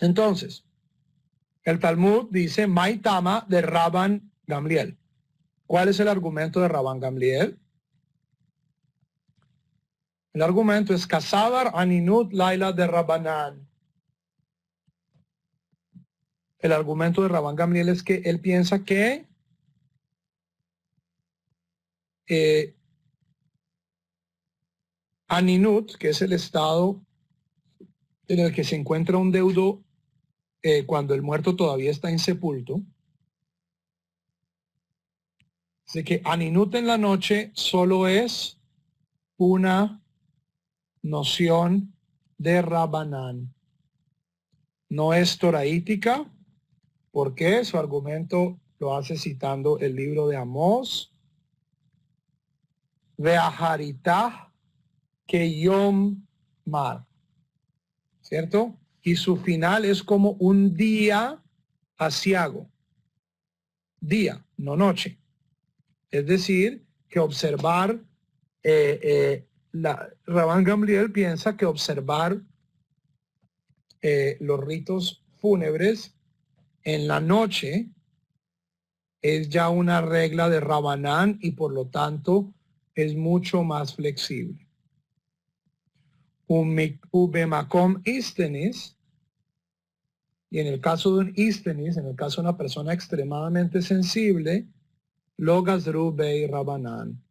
Entonces, el Talmud dice, Maitama de Rabban Gamliel. ¿Cuál es el argumento de Rabban Gamliel? El argumento es Kasabar Aninut Laila de Rabbanan. El argumento de Rabban Gamliel es que él piensa que Aninut, que es el estado en el que se encuentra un deudo cuando el muerto todavía está insepulto, así que Aninut en la noche solo es una noción de Rabbanán. No es toraítica. ¿Por qué? Su argumento lo hace citando el libro de Amós. Veaharitah que Yom Mar. ¿Cierto? Y su final es como un día aciago. Día, no noche. Es decir, que observar, Rabban Gamliel piensa que observar los ritos fúnebres en la noche es ya una regla de Rabbanán y por lo tanto es mucho más flexible. Ubemakom istenis, y en el caso de un istenis, en el caso de una persona extremadamente sensible, lo gazru bei Rabbanán.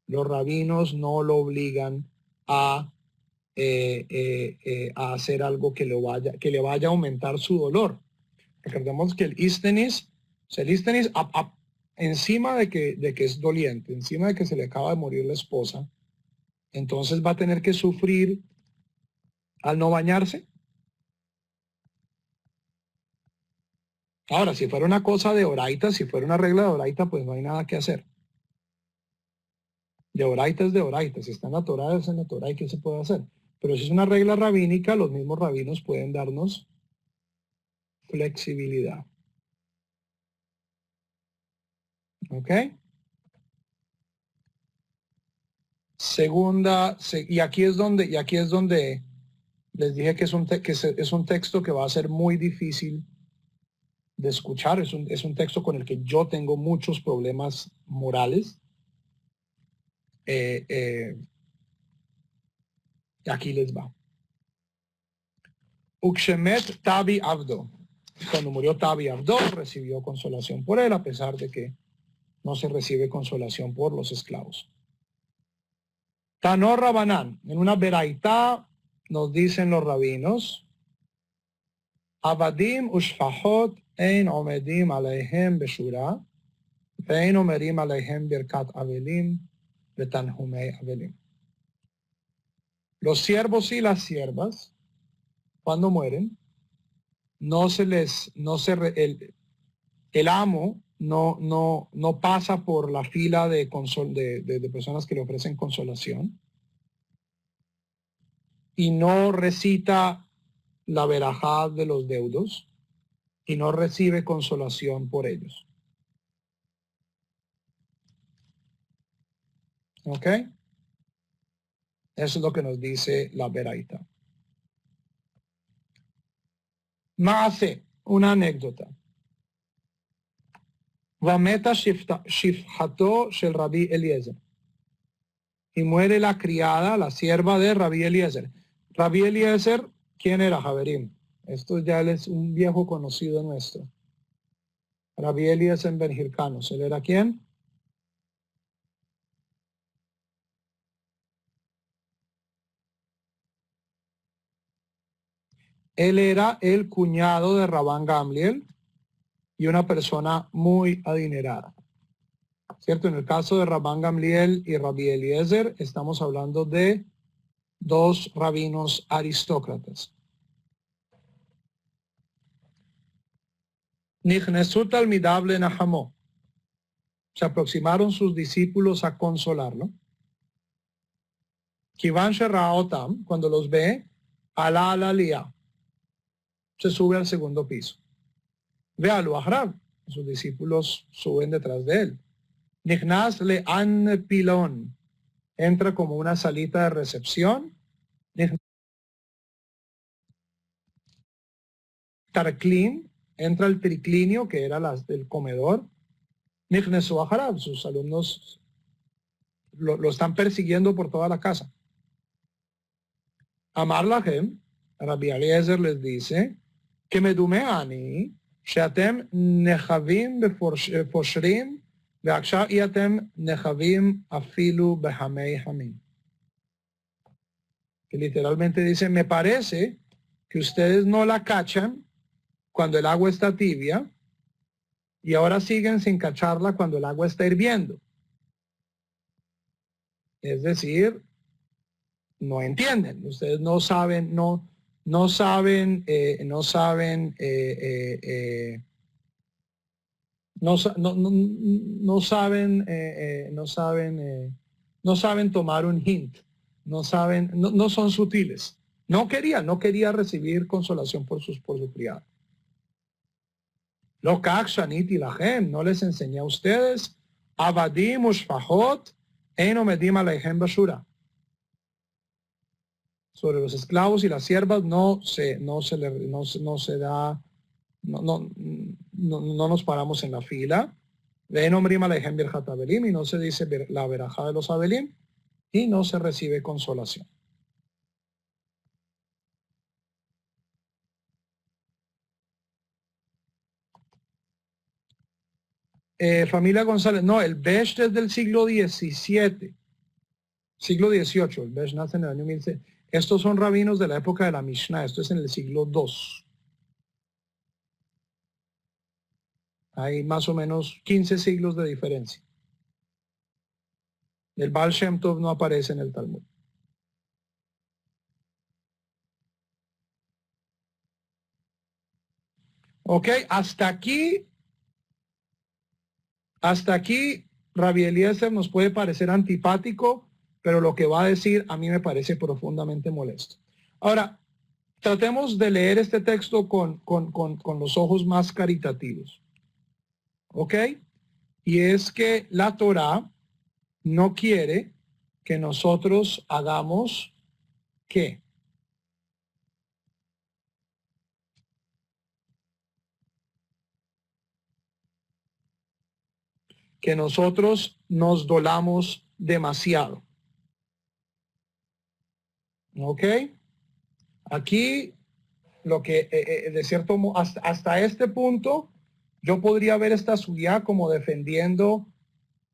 Los rabinos no lo obligan a hacer algo que le vaya a aumentar su dolor. Recordemos que el istenis, encima de que es doliente, encima de que se le acaba de morir la esposa, entonces va a tener que sufrir al no bañarse. Ahora, si fuera una cosa de oraita, si fuera una regla de oraita, pues no hay nada que hacer. De oraita es de oraita, si está en la Torá es en la Torá y qué se puede hacer. Pero si es una regla rabínica, los mismos rabinos pueden darnos flexibilidad. ¿Ok? Segunda, y aquí es donde les dije que es un texto que va a ser muy difícil de escuchar. Es un texto con el que yo tengo muchos problemas morales. Y aquí les va. Ukshemet Tabi Abdo. Cuando murió Tabi Abdo, recibió consolación por él, a pesar de que no se recibe consolación por los esclavos. Tanor Rabanán, en una veraitá nos dicen los rabinos, Abadim ushfahot ein omedim aleihem beshura, vein omerim aleihem birkat avelim, betanhumei avelim. Los siervos y las siervas, cuando mueren, el amo no pasa por la fila de personas que le ofrecen consolación y no recita la verajá de los deudos y no recibe consolación por ellos. ¿Ok? Eso es lo que nos dice la veraita. Maase, una anécdota. Vameta shifhato shel Rabbi Eliezer. Y muere la criada, la sierva de Rabbi Eliezer. Rabbi Eliezer, ¿quién era, Javerim? Esto ya es un viejo conocido nuestro. Rabbi Eliezer ben Hirkanos. ¿Él era quién? Él era el cuñado de Rabban Gamliel y una persona muy adinerada. ¿Cierto? En el caso de Rabban Gamliel y Rabbi Eliezer, estamos hablando de dos rabinos aristócratas. Nichnesut al-midable Nahamó. Se aproximaron sus discípulos a consolarlo. Kivan Sheraotam, cuando los ve, ala alalía, se sube al segundo piso. Ve a Ahrab, sus discípulos suben detrás de él. Nichnas le an pilón, entra como una salita de recepción. Tarklin, entra al triclinio, que era el comedor. Nichnesu Aharab, sus alumnos lo están persiguiendo por toda la casa. Amar Lahem, Rabbi Eliezer les dice, que medumeani, sheatem nechavim befoshrim, ve'akshav iatem nechavim afilu behamei hamim. Que literalmente dice, me parece que ustedes no la cachan cuando el agua está tibia y ahora siguen sin cacharla cuando el agua está hirviendo. Es decir, no entienden, ustedes no saben, no saben tomar un hint, no son sutiles. No quería recibir consolación por su criado. Lo kakshanit y la gen, no les enseñé a ustedes, abadim ushfahot, eno medim aleihem bashura. Sobre los esclavos y las siervas no nos paramos en la fila. Ven omrim aleihem birjat abelim, y no se dice la verajá de los abelim, y no se recibe consolación. Familia González, no, el Besh es del siglo XVII, siglo XVIII, el Besh nace en el año 1600. Estos son rabinos de la época de la Mishnah, esto es en el siglo II. Hay más o menos 15 siglos de diferencia. El Baal Shem Tov no aparece en el Talmud. Ok, hasta aquí, Rabbi Eliezer nos puede parecer antipático, pero lo que va a decir a mí me parece profundamente molesto. Ahora, tratemos de leer este texto con los ojos más caritativos. ¿Ok? Y es que la Torá no quiere que nosotros hagamos ¿qué? Que nosotros nos dolamos demasiado. ¿Ok? Aquí, lo que de cierto modo, hasta este punto, yo podría ver esta suyá como defendiendo,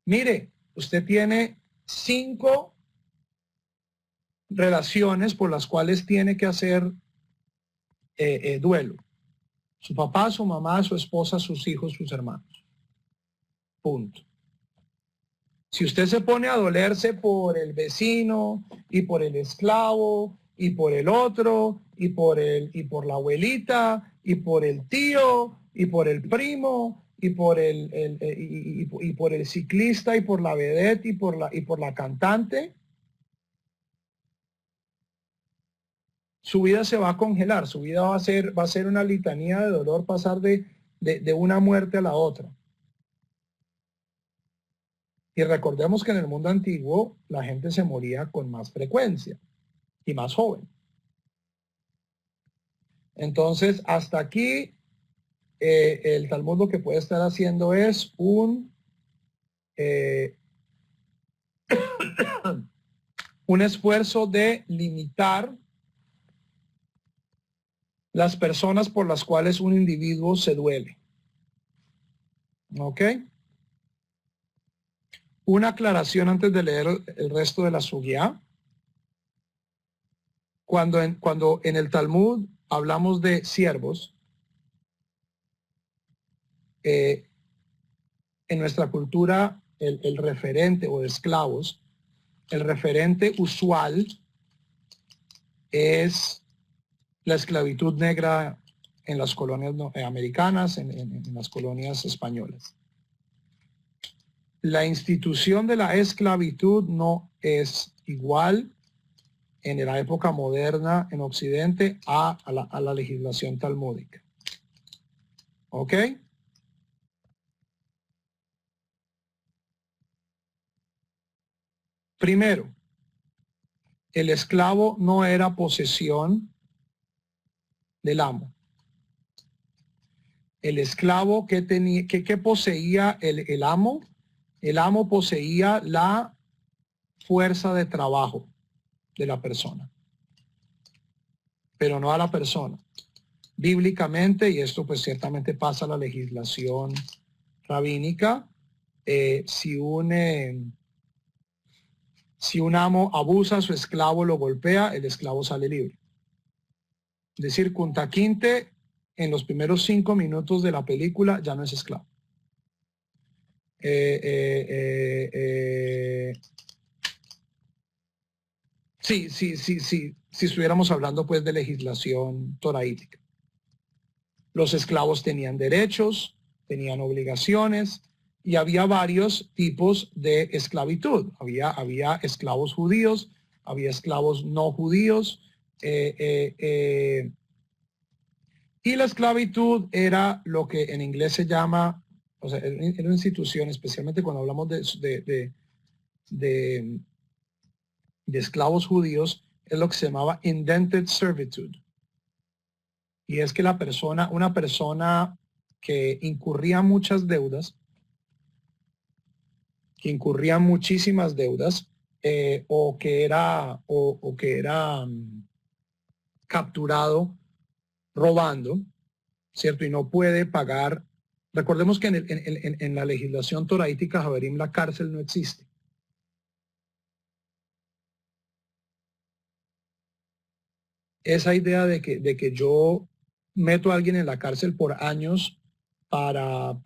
mire, usted tiene 5 relaciones por las cuales tiene que hacer duelo. Su papá, su mamá, su esposa, sus hijos, sus hermanos. Punto. Si usted se pone a dolerse por el vecino y por el esclavo y por el otro y por la abuelita y por el tío y por el primo y por el ciclista y por la vedette y por la cantante, su vida se va a congelar, su vida va a ser una litanía de dolor, pasar de una muerte a la otra. Y recordemos que en el mundo antiguo la gente se moría con más frecuencia y más joven. Entonces, hasta aquí el Talmud lo que puede estar haciendo es un esfuerzo de limitar las personas por las cuales un individuo se duele. ¿Ok? Una aclaración antes de leer el resto de la sugya. Cuando en el Talmud hablamos de siervos, en nuestra cultura el referente o de esclavos, el referente usual es la esclavitud negra en las colonias americanas, en las colonias españolas. La institución de la esclavitud no es igual en la época moderna en Occidente a la legislación talmúdica. ¿Ok? Primero, el esclavo no era posesión del amo. el esclavo que tenía, que poseía el amo. El amo poseía la fuerza de trabajo de la persona, pero no a la persona. Bíblicamente, y esto pues ciertamente pasa a la legislación rabínica, si un amo abusa a su esclavo, lo golpea, el esclavo sale libre. Es decir, Kunta Kinte en los primeros 5 minutos de la película ya no es esclavo. Sí, si estuviéramos hablando pues de legislación toraítica. Los esclavos tenían derechos, tenían obligaciones y había varios tipos de esclavitud. Había esclavos judíos, había esclavos no judíos, y la esclavitud era lo que en inglés se llama, o sea, en una institución, especialmente cuando hablamos de esclavos judíos, es lo que se llamaba indented servitude. Y es que una persona que incurría muchas deudas, que incurría muchísimas deudas, o que era capturado robando, ¿cierto? Y no puede pagar. Recordemos que en la legislación toraítica Javerim la cárcel no existe. Esa idea de que yo meto a alguien en la cárcel por años para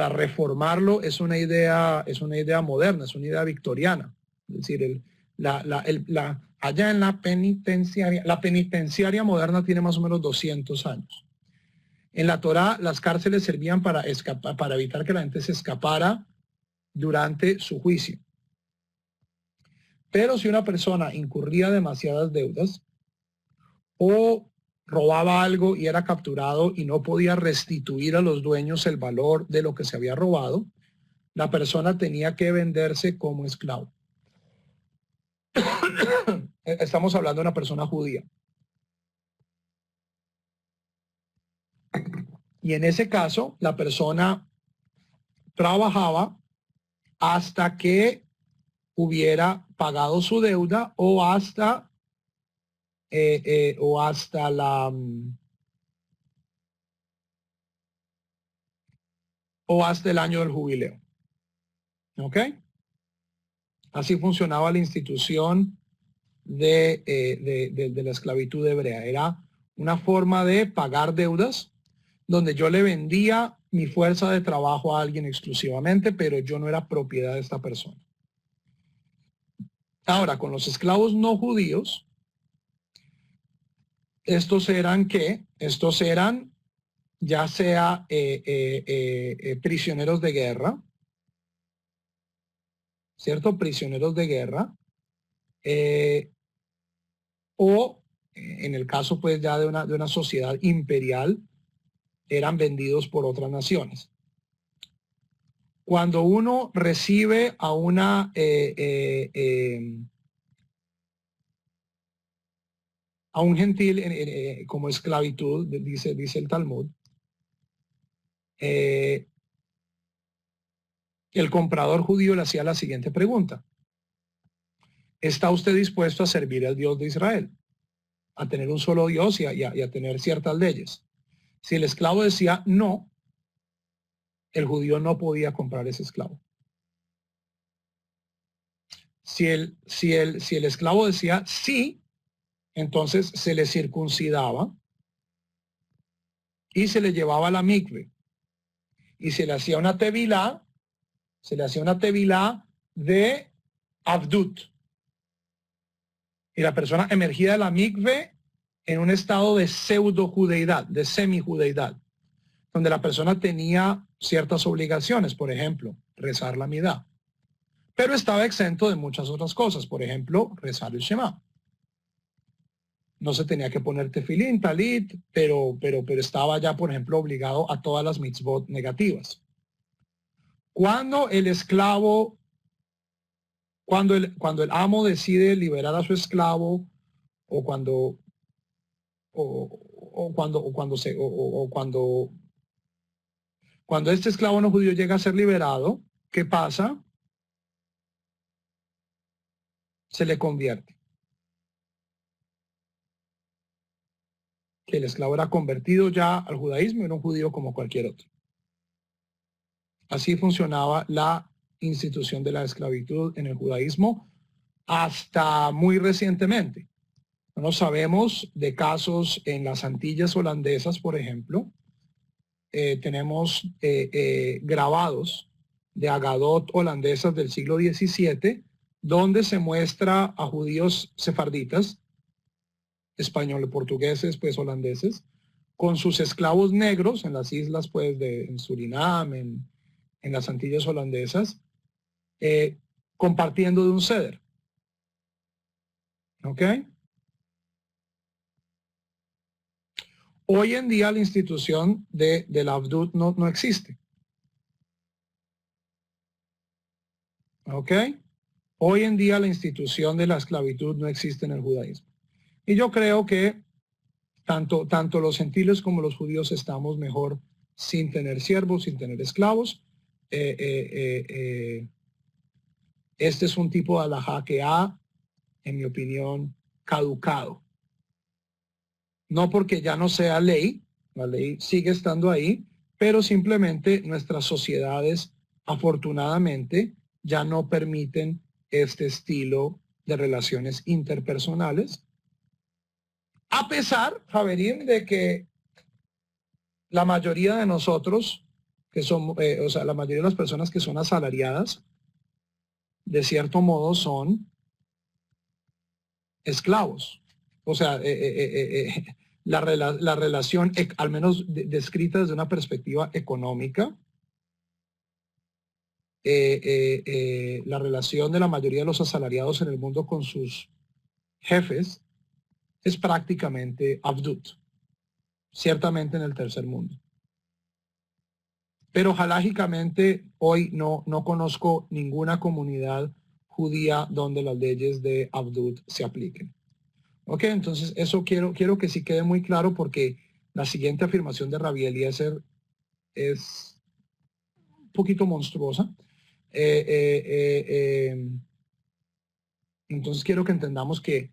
reformarlo es una idea moderna, es una idea victoriana. Es decir, allá en la penitenciaria moderna tiene más o menos 200 años. En la Torá las cárceles servían para evitar que la gente se escapara durante su juicio. Pero si una persona incurría demasiadas deudas o robaba algo y era capturado y no podía restituir a los dueños el valor de lo que se había robado, la persona tenía que venderse como esclavo. Estamos hablando de una persona judía. Y en ese caso, la persona trabajaba hasta que hubiera pagado su deuda o hasta el año del jubileo. ¿Ok? Así funcionaba la institución de la esclavitud hebrea. Era una forma de pagar deudas donde yo le vendía mi fuerza de trabajo a alguien exclusivamente, pero yo no era propiedad de esta persona. Ahora, con los esclavos no judíos, estos eran ya sea prisioneros de guerra, ¿cierto? Prisioneros de guerra, o en el caso pues ya de una sociedad imperial, eran vendidos por otras naciones. Cuando uno recibe a un gentil como esclavitud, dice el Talmud, el comprador judío le hacía la siguiente pregunta: ¿está usted dispuesto a servir al Dios de Israel? A tener un solo Dios y a tener ciertas leyes. Si el esclavo decía no, el judío no podía comprar ese esclavo. Si el esclavo decía sí, entonces se le circuncidaba y se le llevaba a la mikve y se le hacía una tevilá, de abdut. Y la persona emergía de la mikve en un estado de pseudo-judeidad, de semi-judeidad, donde la persona tenía ciertas obligaciones, por ejemplo, rezar la midá, pero estaba exento de muchas otras cosas, por ejemplo, rezar el Shema. No se tenía que poner tefilín, talit, pero estaba ya, por ejemplo, obligado a todas las mitzvot negativas. Cuando el esclavo, cuando el amo decide liberar a su esclavo, o cuando cuando este esclavo no judío llega a ser liberado, ¿qué pasa? Se le convierte. Que el esclavo era convertido ya al judaísmo, era un judío como cualquier otro. Así funcionaba la institución de la esclavitud en el judaísmo hasta muy recientemente. No sabemos de casos en las Antillas holandesas, por ejemplo. Tenemos grabados de Agadot holandesas del siglo XVII, donde se muestra a judíos sefarditas, españoles, portugueses, pues holandeses, con sus esclavos negros en las islas, pues, en Surinam, en las Antillas holandesas, compartiendo de un ceder. ¿Ok? Hoy en día la institución del Abdut no existe. ¿Ok? Hoy en día la institución de la esclavitud no existe en el judaísmo. Y yo creo que tanto los gentiles como los judíos estamos mejor sin tener siervos, sin tener esclavos. Este es un tipo de alajá que ha, en mi opinión, caducado. No porque ya no sea ley, la ley sigue estando ahí, pero simplemente nuestras sociedades, afortunadamente, ya no permiten este estilo de relaciones interpersonales. A pesar, Javerín, de que la mayoría de nosotros, que son, la mayoría de las personas que son asalariadas, de cierto modo son esclavos. O sea, la relación, al menos descrita desde una perspectiva económica, la relación de la mayoría de los asalariados en el mundo con sus jefes es prácticamente abdut, ciertamente en el tercer mundo. Pero halágicamente hoy no conozco ninguna comunidad judía donde las leyes de abdut se apliquen. Ok, entonces eso quiero que sí quede muy claro, porque la siguiente afirmación de Rabbi Eliezer es un poquito monstruosa. Entonces quiero que entendamos que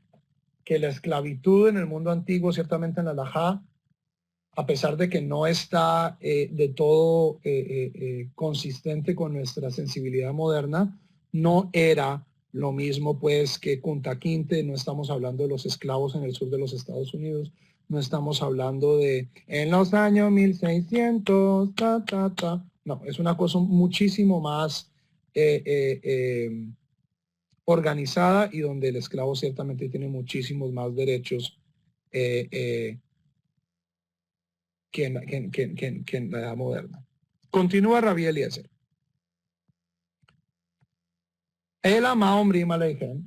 la esclavitud en el mundo antiguo, ciertamente en la halajá, a pesar de que no está de todo consistente con nuestra sensibilidad moderna, no era lo mismo pues que Kunta Kinte. No estamos hablando de los esclavos en el sur de los Estados Unidos, no estamos hablando de en los años 1600, No, es una cosa muchísimo más organizada, y donde el esclavo ciertamente tiene muchísimos más derechos que en la edad moderna. Continúa Rabbi Eliezer. El ama omrim aleihem.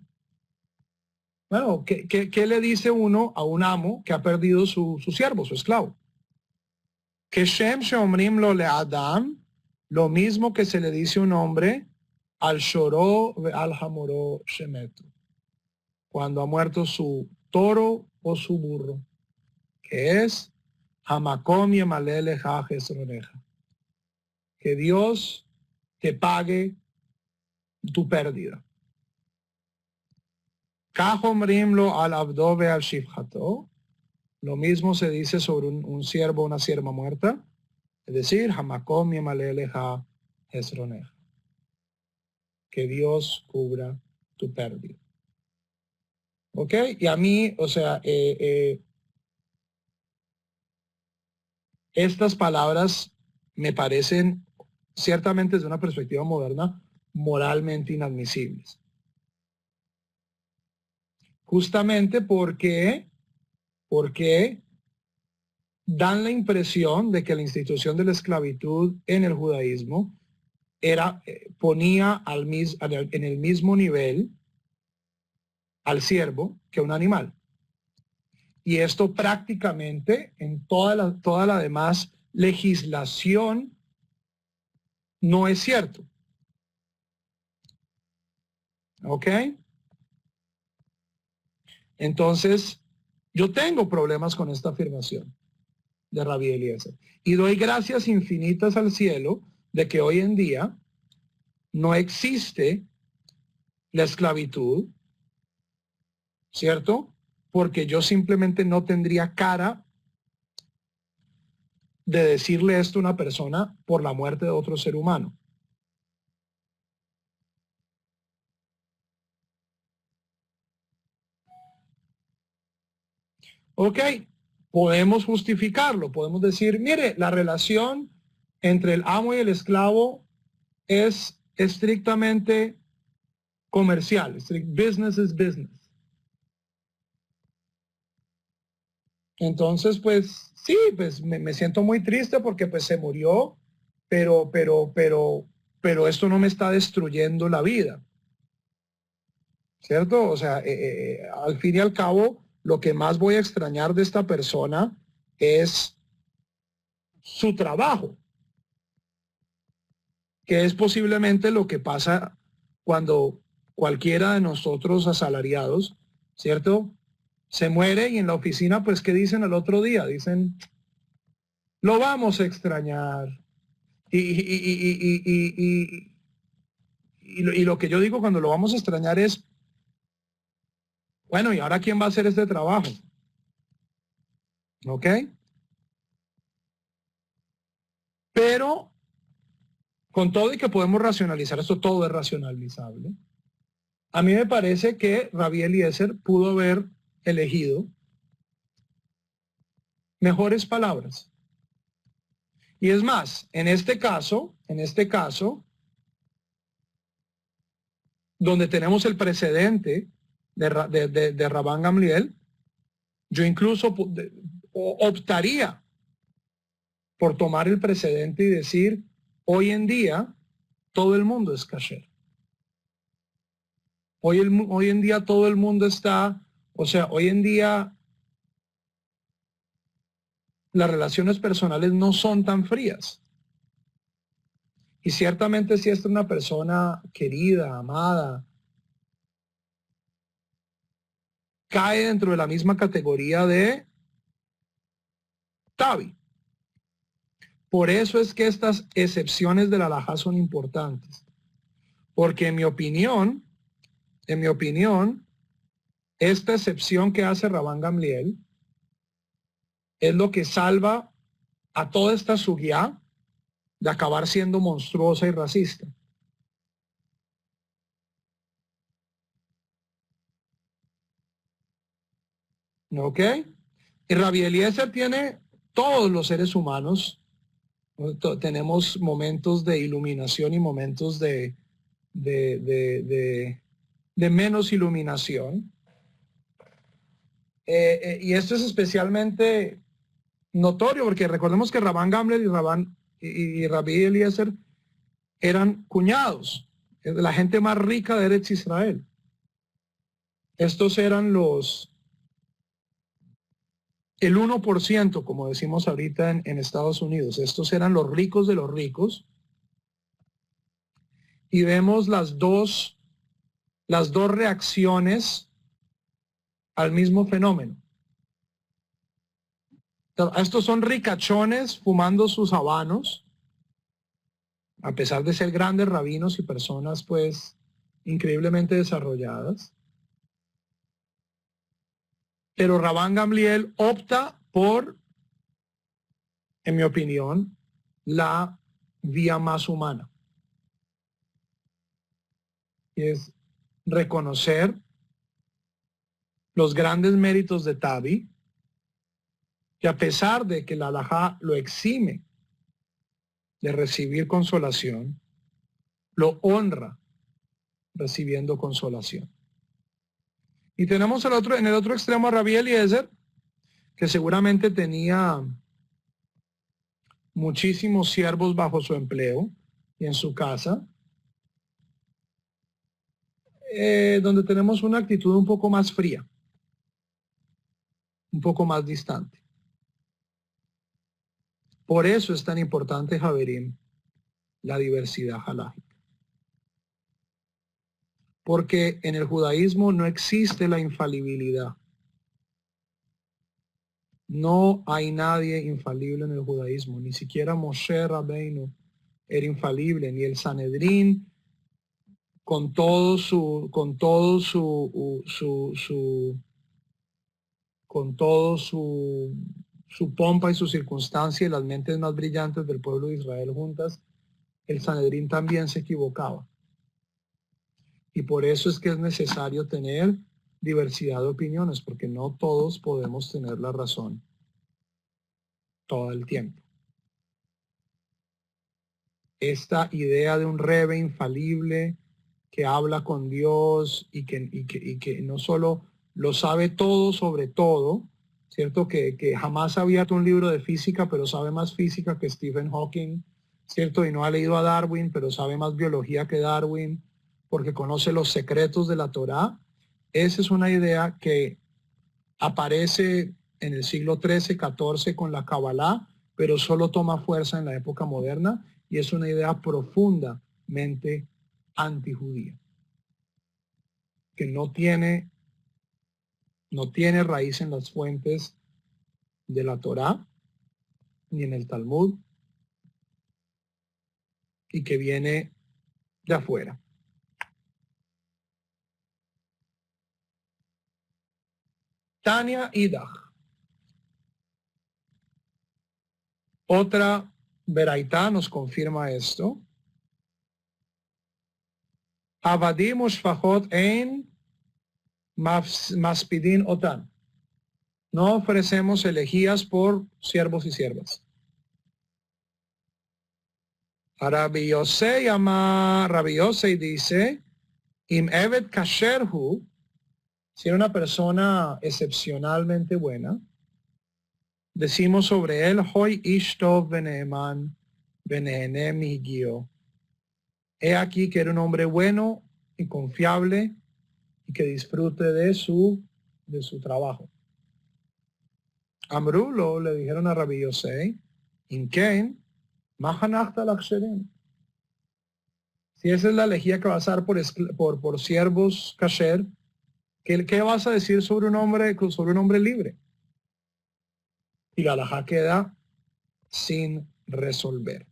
Bueno, ¿qué le dice uno a un amo que ha perdido su siervo, su esclavo? Que Shem sheomrim lo le Adam, lo mismo que se le dice un hombre al shoró ve al hamoró shemetu, cuando ha muerto su toro o su burro, que es hamakom yemalele ha jesroneja, que Dios te pague tu pérdida. Kahomrimlo al abdobe al shifhato. Lo mismo se dice sobre un siervo o una sierva muerta, es decir, hamakom yemaleleja esroneja, que Dios cubra tu pérdida. ¿Ok? Y a mí, o sea, estas palabras me parecen, ciertamente desde una perspectiva moderna, moralmente inadmisibles. Justamente porque dan la impresión de que la institución de la esclavitud en el judaísmo ponía en el mismo nivel al siervo que un animal. Y esto prácticamente en toda la demás legislación no es cierto. ¿Ok? Entonces, Yo tengo problemas con esta afirmación de Rabbi Eliezer. Y doy gracias infinitas al cielo de que hoy en día no existe la esclavitud, ¿cierto? Porque yo simplemente no tendría cara de decirle esto a una persona por la muerte de otro ser humano. Ok, podemos justificarlo, podemos decir, mire, la relación entre el amo y el esclavo es estrictamente comercial, business is business. Entonces, pues sí, pues me siento muy triste porque pues se murió, pero esto no me está destruyendo la vida, ¿cierto? O sea, al fin y al cabo, lo que más voy a extrañar de esta persona es su trabajo, que es posiblemente lo que pasa cuando cualquiera de nosotros asalariados, ¿cierto? Se muere y en la oficina, pues, ¿qué dicen al otro día? Dicen, lo vamos a extrañar. Y lo que yo digo cuando lo vamos a extrañar es, bueno, ¿y ahora quién va a hacer este trabajo? ¿Ok? Pero con todo y que podemos racionalizar, esto todo es racionalizable. A mí me parece que Rabbi Eliezer pudo haber elegido mejores palabras. Y es más, en este caso, donde tenemos el precedente de Rabban Gamliel, yo incluso optaría por tomar el precedente y decir, hoy en día todo el mundo es kasher. Hoy en día todo el mundo está, o sea, hoy en día las relaciones personales no son tan frías. Y ciertamente si es una persona querida, amada, cae dentro de la misma categoría de Tabi. Por eso es que estas excepciones de la halajá son importantes. Porque en mi opinión, esta excepción que hace Rabban Gamliel es lo que salva a toda esta sugiá de acabar siendo monstruosa y racista. ¿Ok? Y Rabbi Eliezer tiene todos los seres humanos. Tenemos momentos de iluminación y momentos de menos iluminación. Y esto es especialmente notorio porque recordemos que Rabban Gamliel y Rabbi Eliezer eran cuñados, la gente más rica de Eretz Israel. Estos eran el 1%, como decimos ahorita en Estados Unidos. Estos eran los ricos de los ricos. Y vemos las dos reacciones al mismo fenómeno. Estos son ricachones fumando sus habanos, a pesar de ser grandes rabinos y personas pues increíblemente desarrolladas. Pero Rabban Gamliel opta por, en mi opinión, la vía más humana. Y es reconocer los grandes méritos de Tabi, que a pesar de que la halajá lo exime de recibir consolación, lo honra recibiendo consolación. Y tenemos en el otro extremo a Rabbi Eliezer, que seguramente tenía muchísimos siervos bajo su empleo y en su casa, donde tenemos una actitud un poco más fría, un poco más distante. Por eso es tan importante, Javerim, la diversidad halájica. Porque en el judaísmo no existe la infalibilidad. No hay nadie infalible en el judaísmo, ni siquiera Moshe Rabbeinu era infalible, ni el Sanedrín con todo su, con todo con todo su pompa y su circunstancia y las mentes más brillantes del pueblo de Israel juntas, el Sanedrín también se equivocaba. Y por eso es que es necesario tener diversidad de opiniones, porque no todos podemos tener la razón todo el tiempo. Esta idea de un rebe infalible que habla con Dios y que no solo lo sabe todo sobre todo, ¿cierto? Que jamás ha abierto un libro de física, pero sabe más física que Stephen Hawking, ¿cierto? Y no ha leído a Darwin, pero sabe más biología que Darwin, porque conoce los secretos de la Torá. Esa es una idea que aparece en el siglo XIII, XIV con la Kabbalah, pero solo toma fuerza en la época moderna y es una idea profundamente antijudía, que no tiene raíz en las fuentes de la Torá ni en el Talmud y que viene de afuera. Tania Idach. Otra veraitá nos confirma esto. Avadim ushfachot ein maspidin otan. No ofrecemos elegías por siervos y siervas. Rabbi Yosei dice, Im evet kasherhu, si era una persona excepcionalmente buena, decimos sobre él, Hoy ishtov beneeman benehene mihigio. He aquí que era un hombre bueno y confiable y que disfrute de su trabajo. Amrulo le dijeron a Rabbi Yosei, Inken, mahanachta laksherim. Si esa es la elegía que vas a dar por siervos kasher, ¿qué vas a decir sobre un hombre libre? Y la halajá queda sin resolver.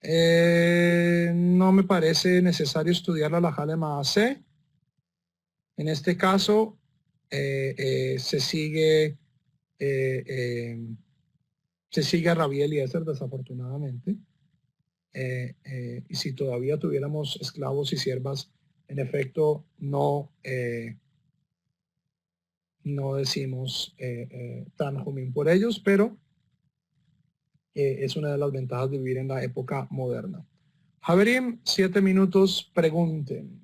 No me parece necesario estudiar la halajá de Maaseh. En este caso, se sigue a Rabbi Eliezer, desafortunadamente. Y si todavía tuviéramos esclavos y siervas, en efecto, no decimos Tanjumín por ellos, pero es una de las ventajas de vivir en la época moderna. Javerim, 7 minutos, pregunten.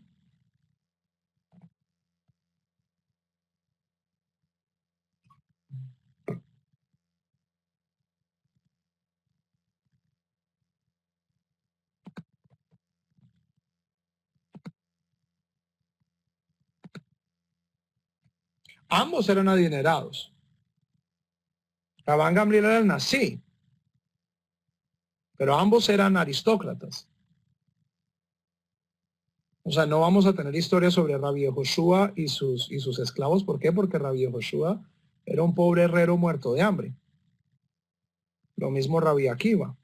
Ambos eran adinerados. Rabban Gamliel era el Nasi, pero ambos eran aristócratas. O sea, no vamos a tener historia sobre Rabbi Yehoshua y sus esclavos. ¿Por qué? Porque Rabbi Yehoshua era un pobre herrero muerto de hambre. Lo mismo Rabbi Akiva.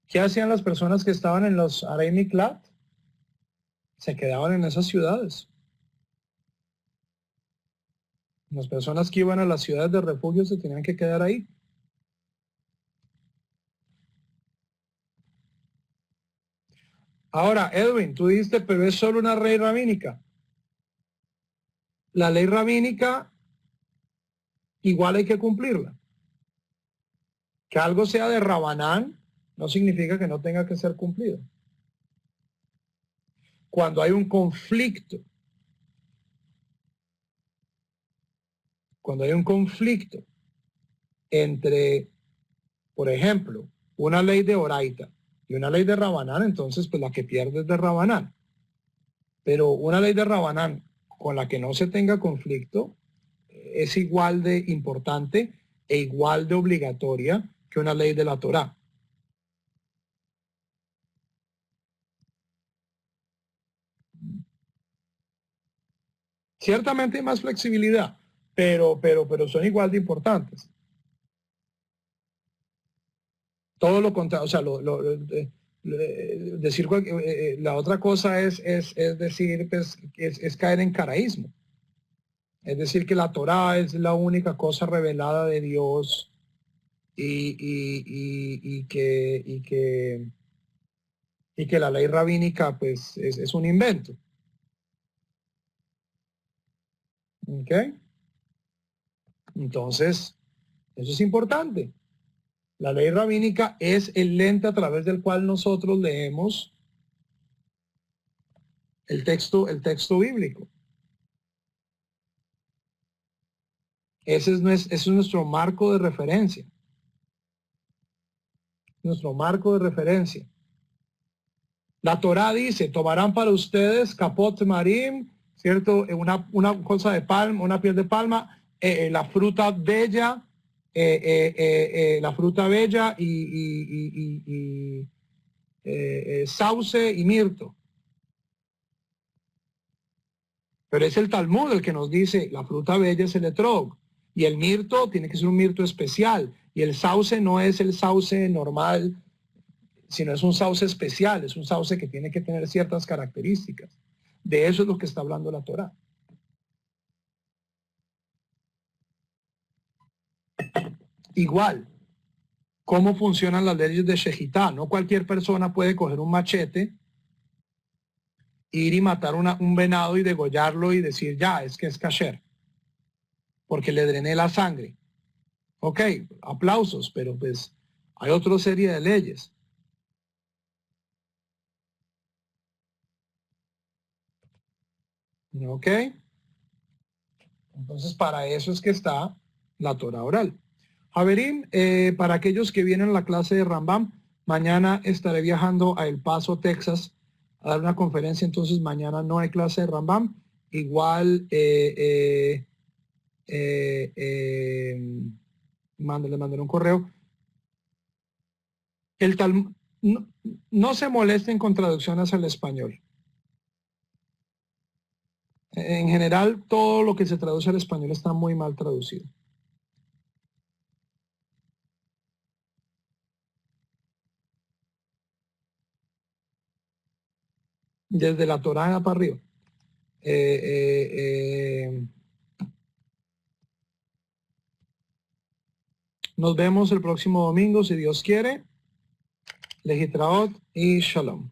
¿Qué hacían las personas que estaban en los Arei Miklat? Se quedaban en esas ciudades. Las personas que iban a las ciudades de refugio se tenían que quedar ahí. Ahora, Edwin, tú dijiste, pero es solo una ley rabínica. La ley rabínica igual hay que cumplirla. Que algo sea de Rabanán no significa que no tenga que ser cumplido. Cuando hay un conflicto, entre, por ejemplo, una ley de Oraita y una ley de Rabanán, entonces pues la que pierde es de Rabanán. Pero una ley de Rabanán con la que no se tenga conflicto es igual de importante e igual de obligatoria que una ley de la Torá. Ciertamente hay más flexibilidad, pero son igual de importantes. Todo lo contrario, o sea, decir la otra cosa es decir, pues, es caer en caraísmo. Es decir, que la Torá es la única cosa revelada de Dios y que la ley rabínica pues es un invento. ¿Ok? Entonces, eso es importante. La ley rabínica es el lente a través del cual nosotros leemos el texto bíblico. Ese es nuestro marco de referencia. Nuestro marco de referencia. La Torá dice, tomarán para ustedes capot marim, ¿cierto? Una cosa de palma, una piel de palma, la fruta bella, y sauce y mirto. Pero es el Talmud el que nos dice, la fruta bella es el etrog, y el mirto tiene que ser un mirto especial, y el sauce no es el sauce normal, sino es un sauce especial, es un sauce que tiene que tener ciertas características. De eso es lo que está hablando la Torá. Igual, ¿cómo funcionan las leyes de Shejitá? No cualquier persona puede coger un machete, ir y matar un venado y degollarlo y decir, ya, es que es kasher, porque le drené la sangre. Ok, aplausos, pero pues hay otra serie de leyes. Ok, entonces para eso es que está la Torah oral. Javerín, para aquellos que vienen a la clase de Rambam, mañana estaré viajando a El Paso, Texas, a dar una conferencia, entonces mañana no hay clase de Rambam. Igual, le mandaré un correo. El tal, no se molesten con traducciones al español. En general, todo lo que se traduce al español está muy mal traducido. Desde la Torá para arriba. Nos vemos el próximo domingo, si Dios quiere. Lehitraot y Shalom.